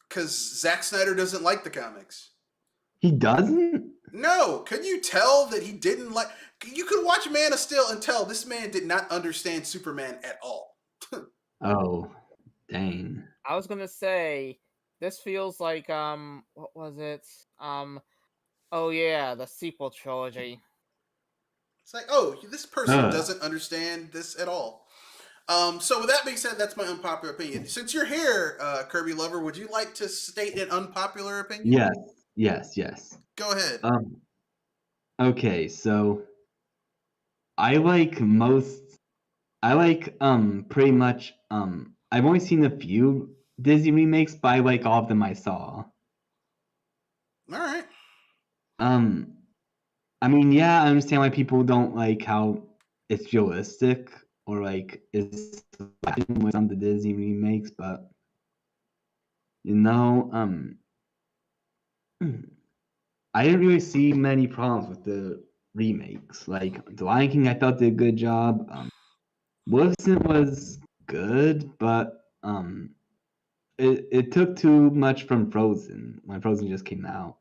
Because Zack Snyder doesn't like the comics. He doesn't? No, can you tell that he didn't like? You could watch Man of Steel and tell this man did not understand Superman at all. Oh, dang. I was gonna say, this feels like what was it? Oh yeah, the sequel trilogy. It's like, oh, this person doesn't understand this at all. So with that being said, that's my unpopular opinion. Since you're here, Kirby Lover, would you like to state an unpopular opinion? Yes. Go ahead. Okay, so I like pretty much I've only seen a few Disney remakes, but I like all of them I saw. All right. I mean, yeah, I understand why people don't like how it's realistic or like it's with some of the Disney remakes, but you know, I didn't really see many problems with the remakes. Like The Lion King, I thought did a good job. Maleficent was good, but it took too much from Frozen when Frozen just came out.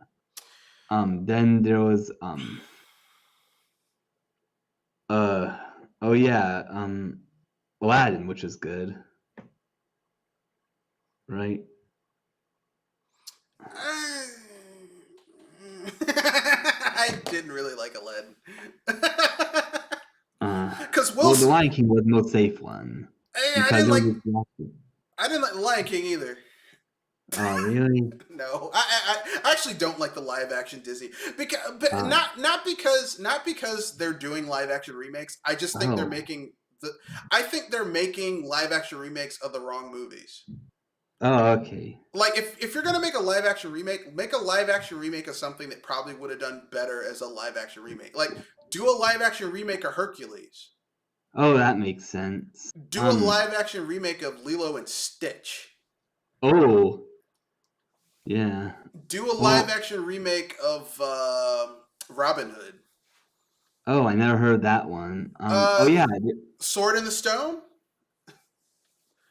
Then there was oh yeah, Aladdin, which is good, right? I didn't really like Aladdin. Because Well, The Lion King was the most safe one I because didn't like The Lion King either. Oh really? No, I actually don't like the live action Disney because not because they're doing live action remakes. I just think they're making they're making live action remakes of the wrong movies. Oh, okay. Like if you're gonna make a live action remake, make a live action remake of something that probably would have done better as a live action remake. Like do a live action remake of Hercules. Oh, that makes sense. Do a live action remake of Lilo and Stitch. Oh. Yeah. Do a live action remake of Robin Hood. Oh, I never heard that one. Oh yeah, Sword in the Stone.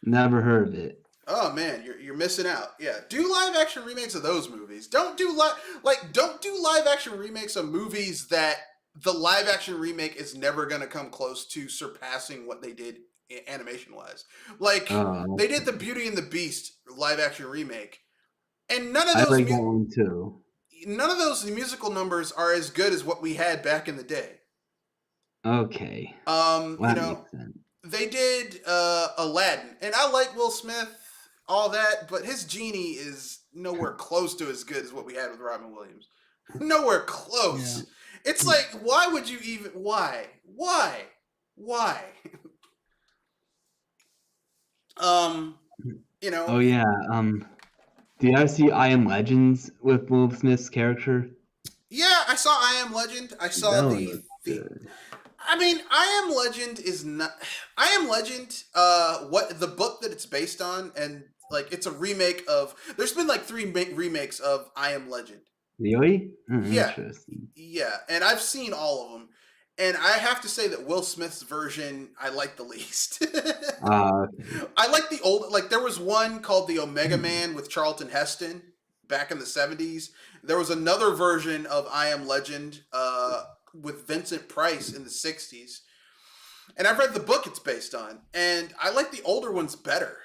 Never heard of it. Oh man, you're missing out. Yeah, do live action remakes of those movies. Don't do live action remakes of movies that the live action remake is never gonna come close to surpassing what they did animation wise. Like they did the Beauty and the Beast live action remake, and none of those I like that one too. None of those musical numbers are as good as what we had back in the day. Okay. You know, they did Aladdin, and I like Will Smith, all that, but his genie is nowhere close to as good as what we had with Robin Williams. Nowhere close. Yeah. It's like, why would you even? Why? You know. Oh yeah. Do you ever see I Am Legends with Will Smith's character? Yeah, I saw I Am Legend. I saw the. I mean, I Am Legend is not. I Am Legend. What the book that it's based on, and like it's a remake of. There's been like 3 remakes of I Am Legend. Really? Yeah. Interesting. Yeah, and I've seen all of them, and I have to say that Will Smith's version I like the least. I like the old. Like there was one called the Omega Man with Charlton Heston back in the 70s. There was another version of I Am Legend with Vincent Price in the 60s. And I've read the book it's based on, and I like the older ones better.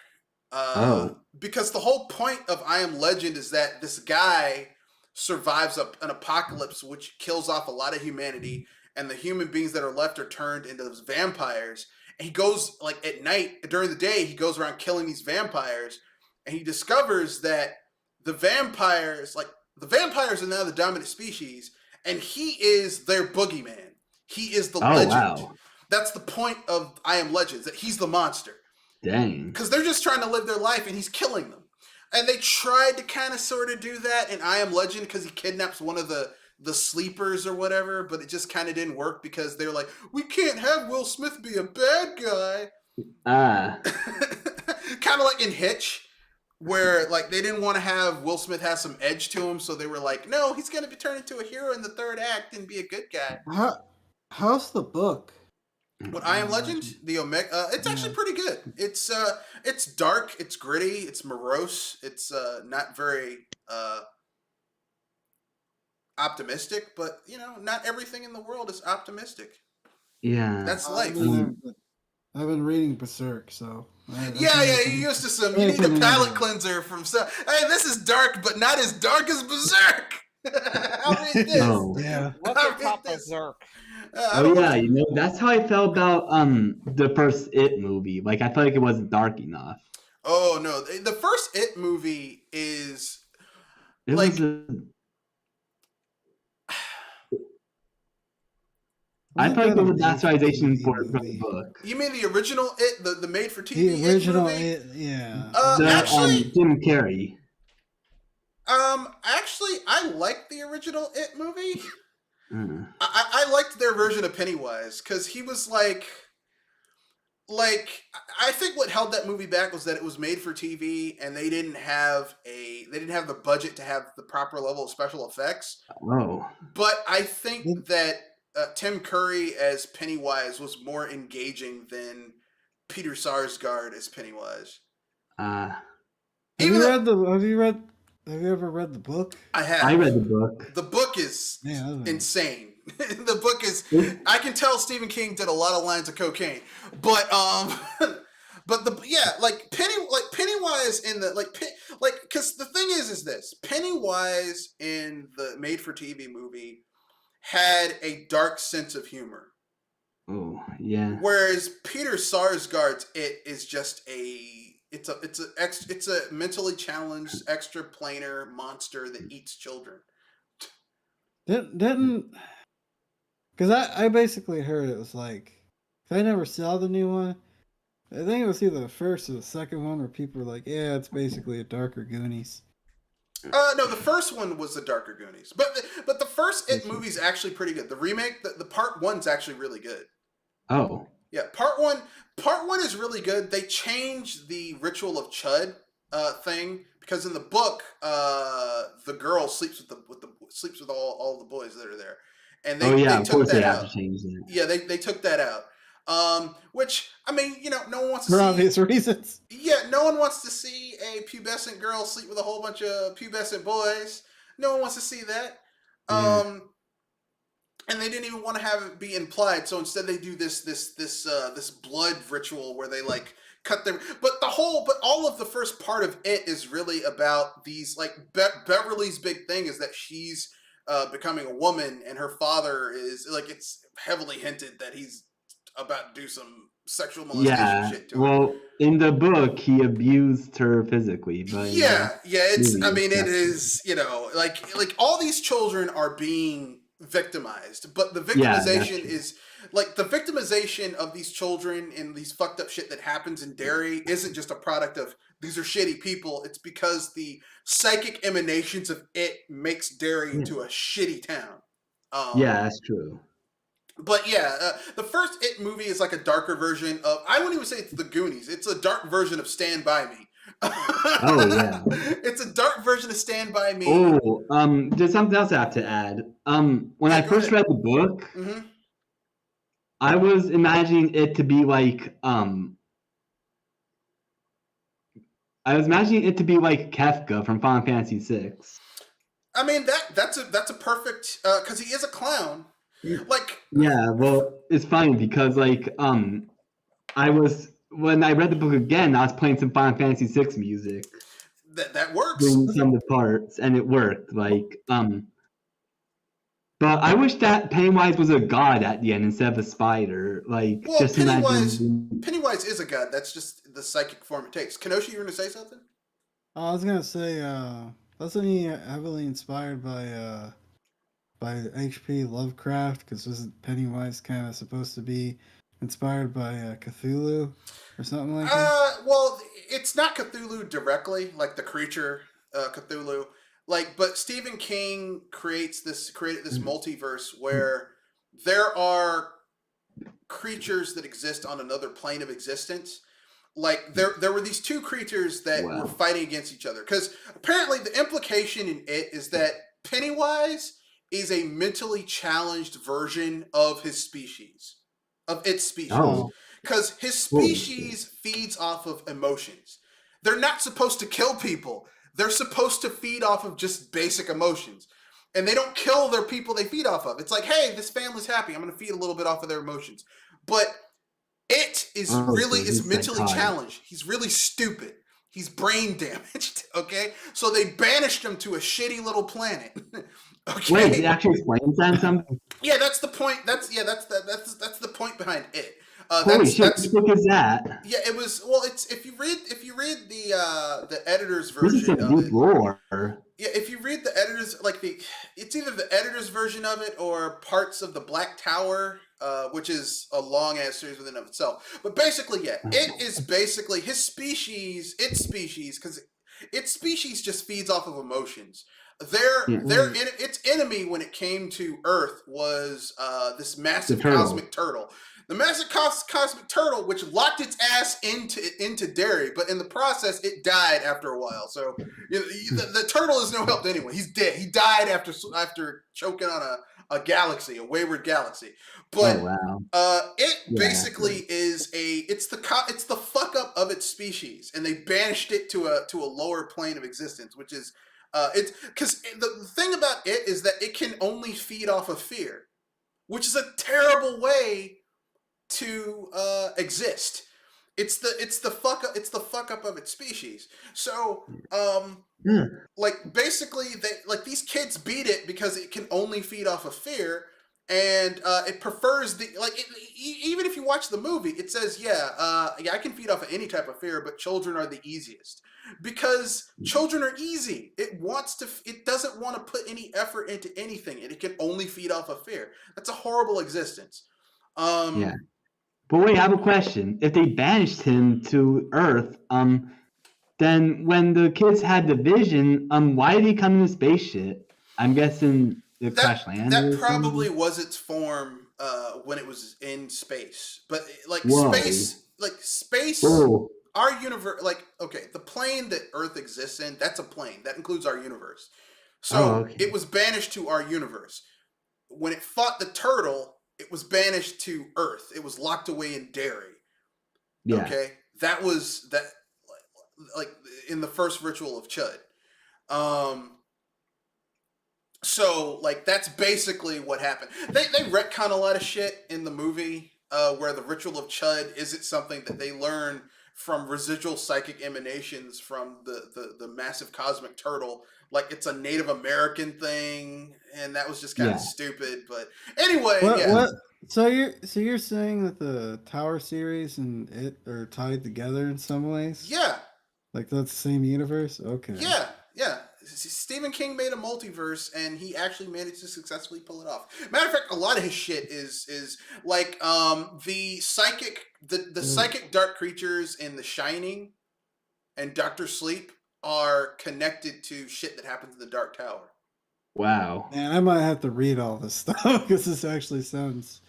Because the whole point of I Am Legend is that this guy survives an apocalypse which kills off a lot of humanity, and the human beings that are left are turned into those vampires. And he goes, like, at night, during the day, he goes around killing these vampires, and he discovers that the vampires are now the dominant species, and he is their boogeyman. He is the legend. Wow. That's the point of I Am Legends, that he's the monster. Dang. Because they're just trying to live their life, and he's killing them. And they tried to kind of sort of do that in I Am Legend because he kidnaps one of the sleepers or whatever, but it just kind of didn't work because they were like, we can't have Will Smith be a bad guy. Kind of like in Hitch, where like they didn't want to have Will Smith have some edge to him, so they were like, no, he's going to be turned into a hero in the 3rd act and be a good guy. How's the book? What I Am Legend, the Omega, it's actually pretty good. It's dark, it's gritty, it's morose, it's not very optimistic, but you know, not everything in the world is optimistic. Yeah, that's life. I've been reading Berserk, so yeah, you used to some. You need a palate cleanser from some. Hey, this is dark, but not as dark as Berserk. I'll read this. Oh, yeah. What's the top Berserk? Yeah, you know, that's how I felt about the first It movie. Like I felt like it wasn't dark enough. Oh no, the first It movie is I Wasn't thought that it a was a bastardization made-for-TV for the movie? book. You mean the original It, the made-for-TV The It original, movie? yeah. Actually, Jim Carrey. actually, I like the original It movie. Uh, I liked their version of Pennywise because he was like I think what held that movie back was that it was made for TV and they didn't have the budget to have the proper level of special effects. oh. But I think that Tim Curry as Pennywise was more engaging than Peter Sarsgaard as Pennywise. Have you ever read the book? I have. I read the book. The book is insane. The book is. I can tell Stephen King did a lot of lines of cocaine, but Pennywise in the because the thing is this Pennywise in the made-for-TV movie had a dark sense of humor. Oh yeah. Whereas Peter Sarsgaard's It is just it's a mentally challenged extraplanar monster that eats children. Didn't because I basically heard it was like, I never saw the new one. I think it was either the first or the second one where people were like, yeah, it's basically a darker Goonies. No, the first one was the Darker Goonies, but the first It movie's actually pretty good. The remake, the part one's actually really good. Oh. Yeah, part one is really good. They changed the ritual of Chud thing because in the book, the girl sleeps with all the boys that are there, and they took that out. Yeah, they took that out. Which I mean, no one wants to for see, obvious reasons. Yeah, no one wants to see a pubescent girl sleep with a whole bunch of pubescent boys. No one wants to see that. Yeah. And they didn't even want to have it be implied, so instead they do this blood ritual where they like cut their. But all of the first part of It is really about these like Beverly's big thing is that she's becoming a woman, and her father is like it's heavily hinted that he's about to do some sexual molestation shit to her. Well, in the book, he abused her physically, but it's. I mean, it is. Like all these children are being victimized, but the victimization is like the victimization of these children and these fucked up shit that happens in Derry isn't just a product of these are shitty people. It's because the psychic emanations of It makes Derry into a shitty town. That's true. But the first It movie is like a darker version of. I wouldn't even say it's the Goonies. It's a dark version of Stand By Me. Oh yeah, it's a dark version of Stand By Me. Oh, there's something else I have to add. When I first read the book, I was imagining it to be like Kefka from Final Fantasy VI. I mean that's a perfect because he is a clown. Like well, it's funny because when I read the book again, I was playing some Final Fantasy VI music. That works. Doing some of the parts, and it worked. But I wish that Pennywise was a god at the end instead of a spider. Pennywise is a god. That's just the psychic form it takes. Kenoshi, you were going to say something? I was going to say, wasn't he heavily inspired by H.P. Lovecraft? Because wasn't Pennywise kind of supposed to be inspired by Cthulhu or something like that? Well, it's not Cthulhu directly, like the creature Cthulhu. But Stephen King created this multiverse where there are creatures that exist on another plane of existence. There were these two creatures that were fighting against each other. Because apparently the implication in It is that Pennywise is a mentally challenged version of his species. Of its species. Because his species feeds off of emotions. They're not supposed to kill people. They're supposed to feed off of just basic emotions. And they don't kill their people they feed off of. It's like, hey, this family's happy. I'm going to feed a little bit off of their emotions. But It is is mentally challenged. He's really stupid. He's brain damaged. Okay? So they banished him to a shitty little planet. Okay? Wait, it actually explains that something? Yeah, that's the point. That's the point behind It. Holy shit! That's What book is that? yeah. It was well. It's if you read the editor's This is version some of deep it. lore. Yeah, if you read the editor's it's either the editor's version of it or parts of the Black Tower, which is a long ass series within of itself. But basically, yeah, it is basically its species, because its species just feeds off of emotions. Its enemy when it came to Earth was this massive cosmic turtle. The massive cosmic turtle, which locked its ass into Derry, but in the process, it died after a while. So the turtle is no help to anyone. He's dead. He died after choking on a galaxy, a wayward galaxy. But basically is it's the fuck up of its species, and they banished it to a lower plane of existence, which is it's because the thing about it is that it can only feed off of fear, which is a terrible way to exist. It's the fuck up of its species. So like basically these kids beat it because it can only feed off of fear, and it prefers even if you watch the movie, it says I can feed off of any type of fear, but children are the easiest because children are easy. It doesn't want to put any effort into anything, and it can only feed off of fear. That's a horrible existence. Yeah. But wait, I have a question. If they banished him to Earth, then when the kids had the vision, why did he come in a spaceship? I'm guessing the crash land. That probably was its form when it was in space. But space, Whoa. our universe, the plane that Earth exists in, that's a plane. That includes our universe. So it was banished to our universe. When it fought the turtle, it was banished to Earth. It was locked away in Derry. Yeah. Okay? That was in the first ritual of Chud. So that's basically what happened. They retcon a lot of shit in the movie where the ritual of Chud isn't something that they learn from residual psychic emanations from the massive cosmic turtle. Like it's a Native American thing, and that was just kind of stupid. But anyway, what? So you're saying that the Tower series and it are tied together in some ways? Yeah. Like that's the same universe? Okay. Yeah. Stephen King made a multiverse, and he actually managed to successfully pull it off. Matter of fact, a lot of his shit is like the psychic dark creatures in The Shining and Doctor Sleep are connected to shit that happens in the Dark Tower. Wow. Man, I might have to read all this stuff because this actually sounds.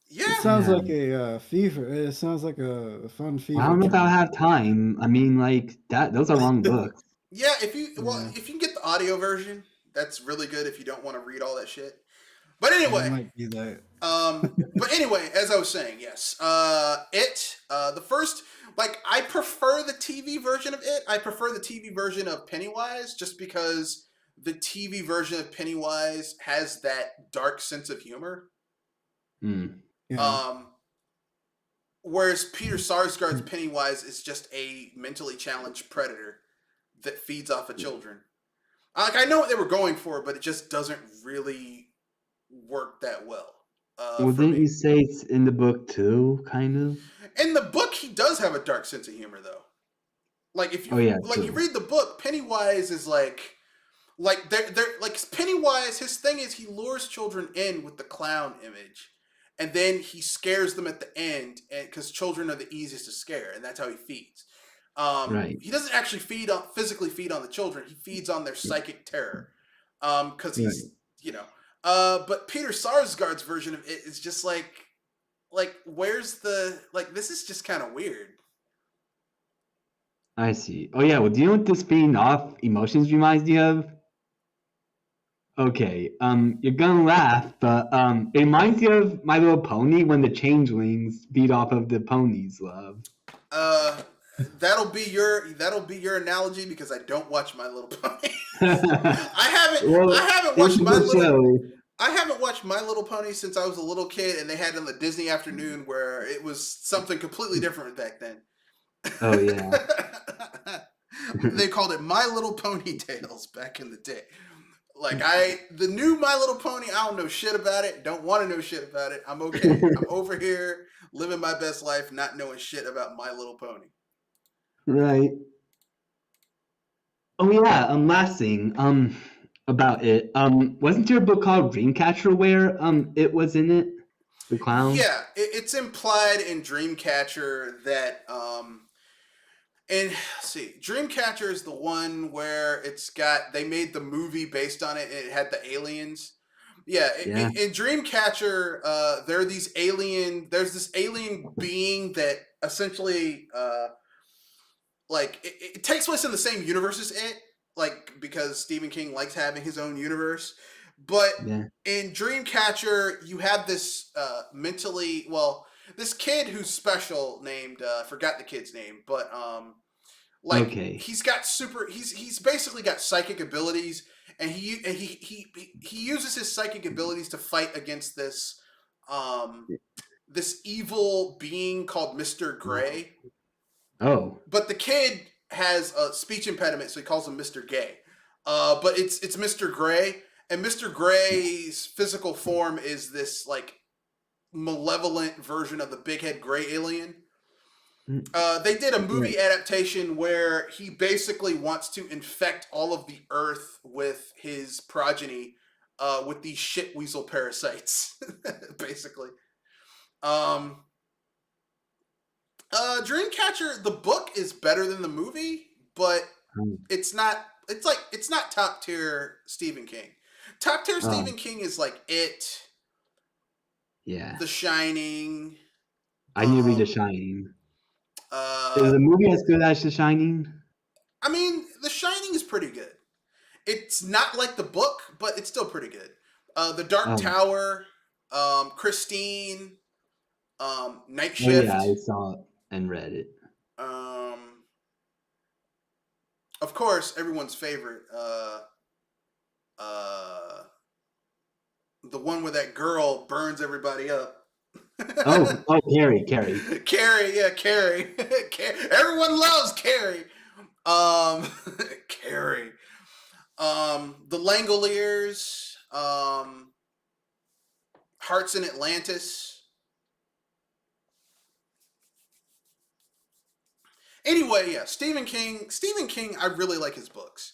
Yeah. It sounds like a fever. It sounds like a fun fever. I don't know if I'll have time. I mean, those are long books. Yeah, if you can get the audio version, that's really good if you don't want to read all that shit. But anyway, I might do that. But anyway, as I was saying, yes, the first, I prefer the TV version of it. I prefer the TV version of Pennywise just because the TV version of Pennywise has that dark sense of humor. Yeah. Whereas Peter Sarsgaard's Pennywise is just a mentally challenged predator that feeds off of children. I know what they were going for, but it just doesn't really work that well. Didn't you say it's in the book too, kind of? In the book, he does have a dark sense of humor, though. You read the book, Pennywise is Pennywise. His thing is he lures children in with the clown image, and then he scares them at the end, and because children are the easiest to scare, and that's how he feeds. Right. He doesn't actually physically feed on the children. He feeds on their psychic terror, because he's But Peter Sarsgaard's version of it is just where's the this is just kind of weird. I see. Oh yeah. Well, do you know what this feeding off emotions reminds you of? Okay. You're gonna laugh, but it reminds you of My Little Pony when the changelings feed off of the pony's love. That'll be your analogy because I don't watch My Little Pony. I haven't watched My Little Pony since I was a little kid, and they had it on the Disney Afternoon where it was something completely different back then. Oh yeah. They called it My Little Pony Tales back in the day. Like the new My Little Pony, I don't know shit about it. Don't want to know shit about it. I'm okay. I'm over here living my best life, not knowing shit about My Little Pony. Right. Oh yeah. Last thing. About it. Wasn't there a book called Dreamcatcher where it was in it? The clown. Yeah, it's implied in Dreamcatcher that and let's see, Dreamcatcher is the one where they made the movie based on it and it had the aliens. Yeah, Yeah. in Dreamcatcher, there's this alien being that essentially like it takes place in the same universe as it, like because Stephen King likes having his own universe. But Yeah. in Dreamcatcher, you have this this kid who's special named I forgot the kid's name, but Okay. he's basically got psychic abilities, and he uses his psychic abilities to fight against this this evil being called Mr. Gray. Oh. But the kid has a speech impediment, so he calls him Mr. Gay. But it's Mr. Gray, and Mr. Gray's physical form is this like malevolent version of the big head gray alien. They did a movie adaptation where he basically wants to infect all of the Earth with his progeny, with these shit weasel parasites, basically. Dreamcatcher, the book is better than the movie, but it's not top tier Stephen King. Top tier Stephen King is like It, Yeah. The Shining. I need to read The Shining. Is The the movie as good as The Shining? I mean, The Shining is pretty good. It's not like the book, but it's still pretty good. The Dark Tower, Christine, Night Shift. Oh, yeah, I saw it and read it. Of course, everyone's favorite, the one where that girl burns everybody up. Carrey. Carrey, yeah, Carrey. Everyone loves Carrey. Carrey. The Langoliers, Hearts in Atlantis. Anyway, yeah, Stephen King, I really like his books.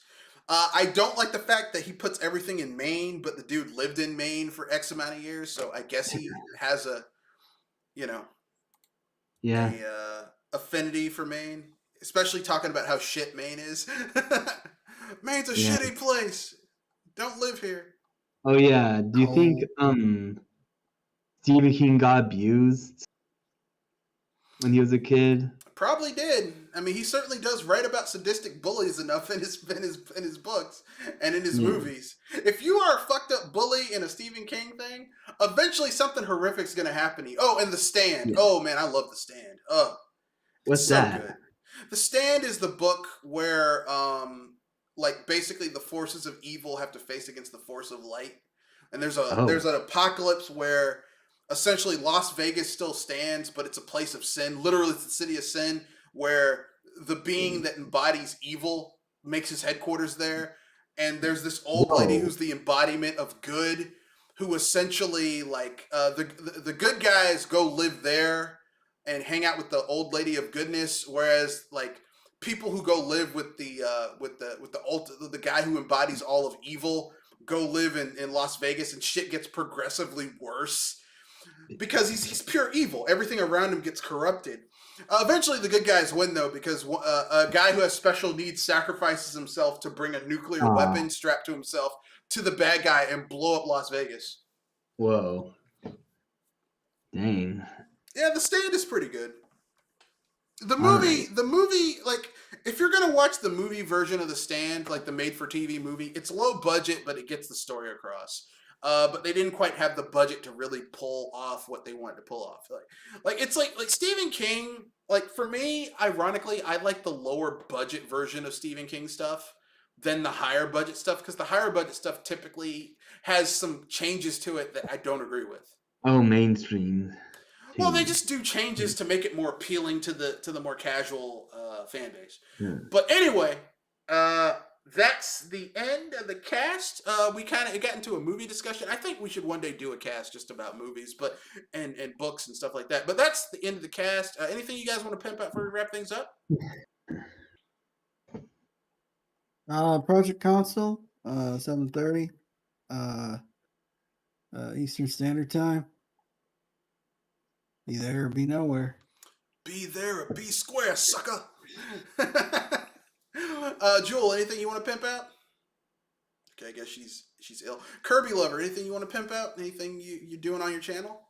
I don't like the fact that he puts everything in Maine, but the dude lived in Maine for X amount of years, so I guess he has a affinity for Maine, especially talking about how shit Maine is. Maine's a shitty place. Don't live here. Oh yeah. Do you think Stephen King got abused when he was a kid? Probably did. I mean, he certainly does write about sadistic bullies enough in his books and in his movies. If you are a fucked up bully in a Stephen King thing, eventually something horrific's gonna happen to you. Oh, and The Stand. Yeah. Oh man, I love The Stand. What's that? Good. The Stand is the book where like basically the forces of evil have to face against the force of light. And there's an apocalypse where essentially Las Vegas still stands, but it's a place of sin. Literally, it's the city of sin, where the being that embodies evil makes his headquarters there. And there's this old lady who's the embodiment of good, who essentially like the good guys go live there and hang out with the old lady of goodness, whereas like people who go live with the guy who embodies all of evil go live in Las Vegas, and shit gets progressively worse because he's pure evil. Everything around him gets corrupted. Eventually, the good guys win, though, because a guy who has special needs sacrifices himself to bring a nuclear weapon strapped to himself to the bad guy and blow up Las Vegas. Whoa. Dang. Yeah, The Stand is pretty good. The movie, like, if you're going to watch the movie version of The Stand, like the made-for-TV movie, it's low budget, but it gets the story across. But they didn't quite have the budget to really pull off what they wanted to pull off. Like it's like Stephen King. Like for me, ironically, I like the lower budget version of Stephen King stuff than the higher budget stuff, because the higher budget stuff typically has some changes to it that I don't agree with. Oh, mainstream. Well, they just do changes to make it more appealing to the more casual fan base. Yeah. But anyway, that's the end of the cast. We kind of got into a movie discussion. I think we should one day do a cast just about movies, but and books and stuff like that. But that's the end of the cast. Anything you guys want to pimp out before we wrap things up? Project Console, 7:30, Eastern Standard Time. Be there or be nowhere. Be there or be square, sucker. Jewel, anything you want to pimp out? Okay, I guess she's ill. Kirby Lover, anything you want to pimp out? Anything you're doing on your channel?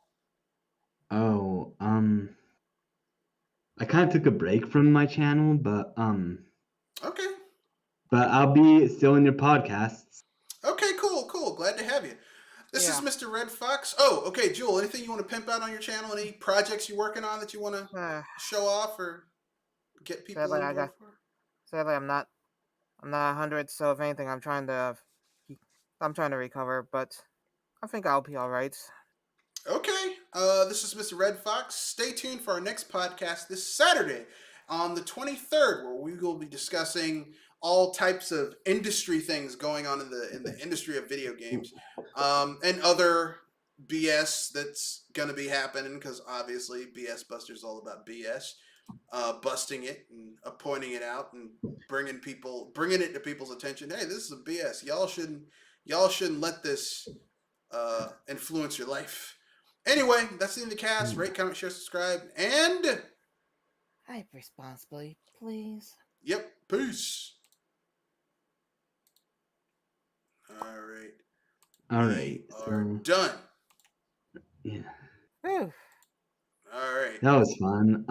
Oh, I kind of took a break from my channel, but Okay. I'll be still in your podcasts. Okay, cool. Glad to have you. This is Mr. Red Fox. Oh, okay, Jewel, anything you want to pimp out on your channel? Any projects you're working on that you want to show off or get people involved for? Sadly, I'm not 100. So if anything, I'm trying to recover, but I think I'll be all right. Okay, this is Mr. Red Fox. Stay tuned for our next podcast this Saturday on the 23rd, where we will be discussing all types of industry things going on in the industry of video games, and other BS that's gonna be happening, because obviously BS Buster's all about BS, busting it and pointing it out and bringing it to people's attention. Hey, this is a BS. Y'all shouldn't let this influence your life. Anyway, that's the end of the cast. Rate, comment, share, subscribe, and Hype responsibly, please. Yep, peace. All right. So Done. Yeah. Whew. All right. That was fun.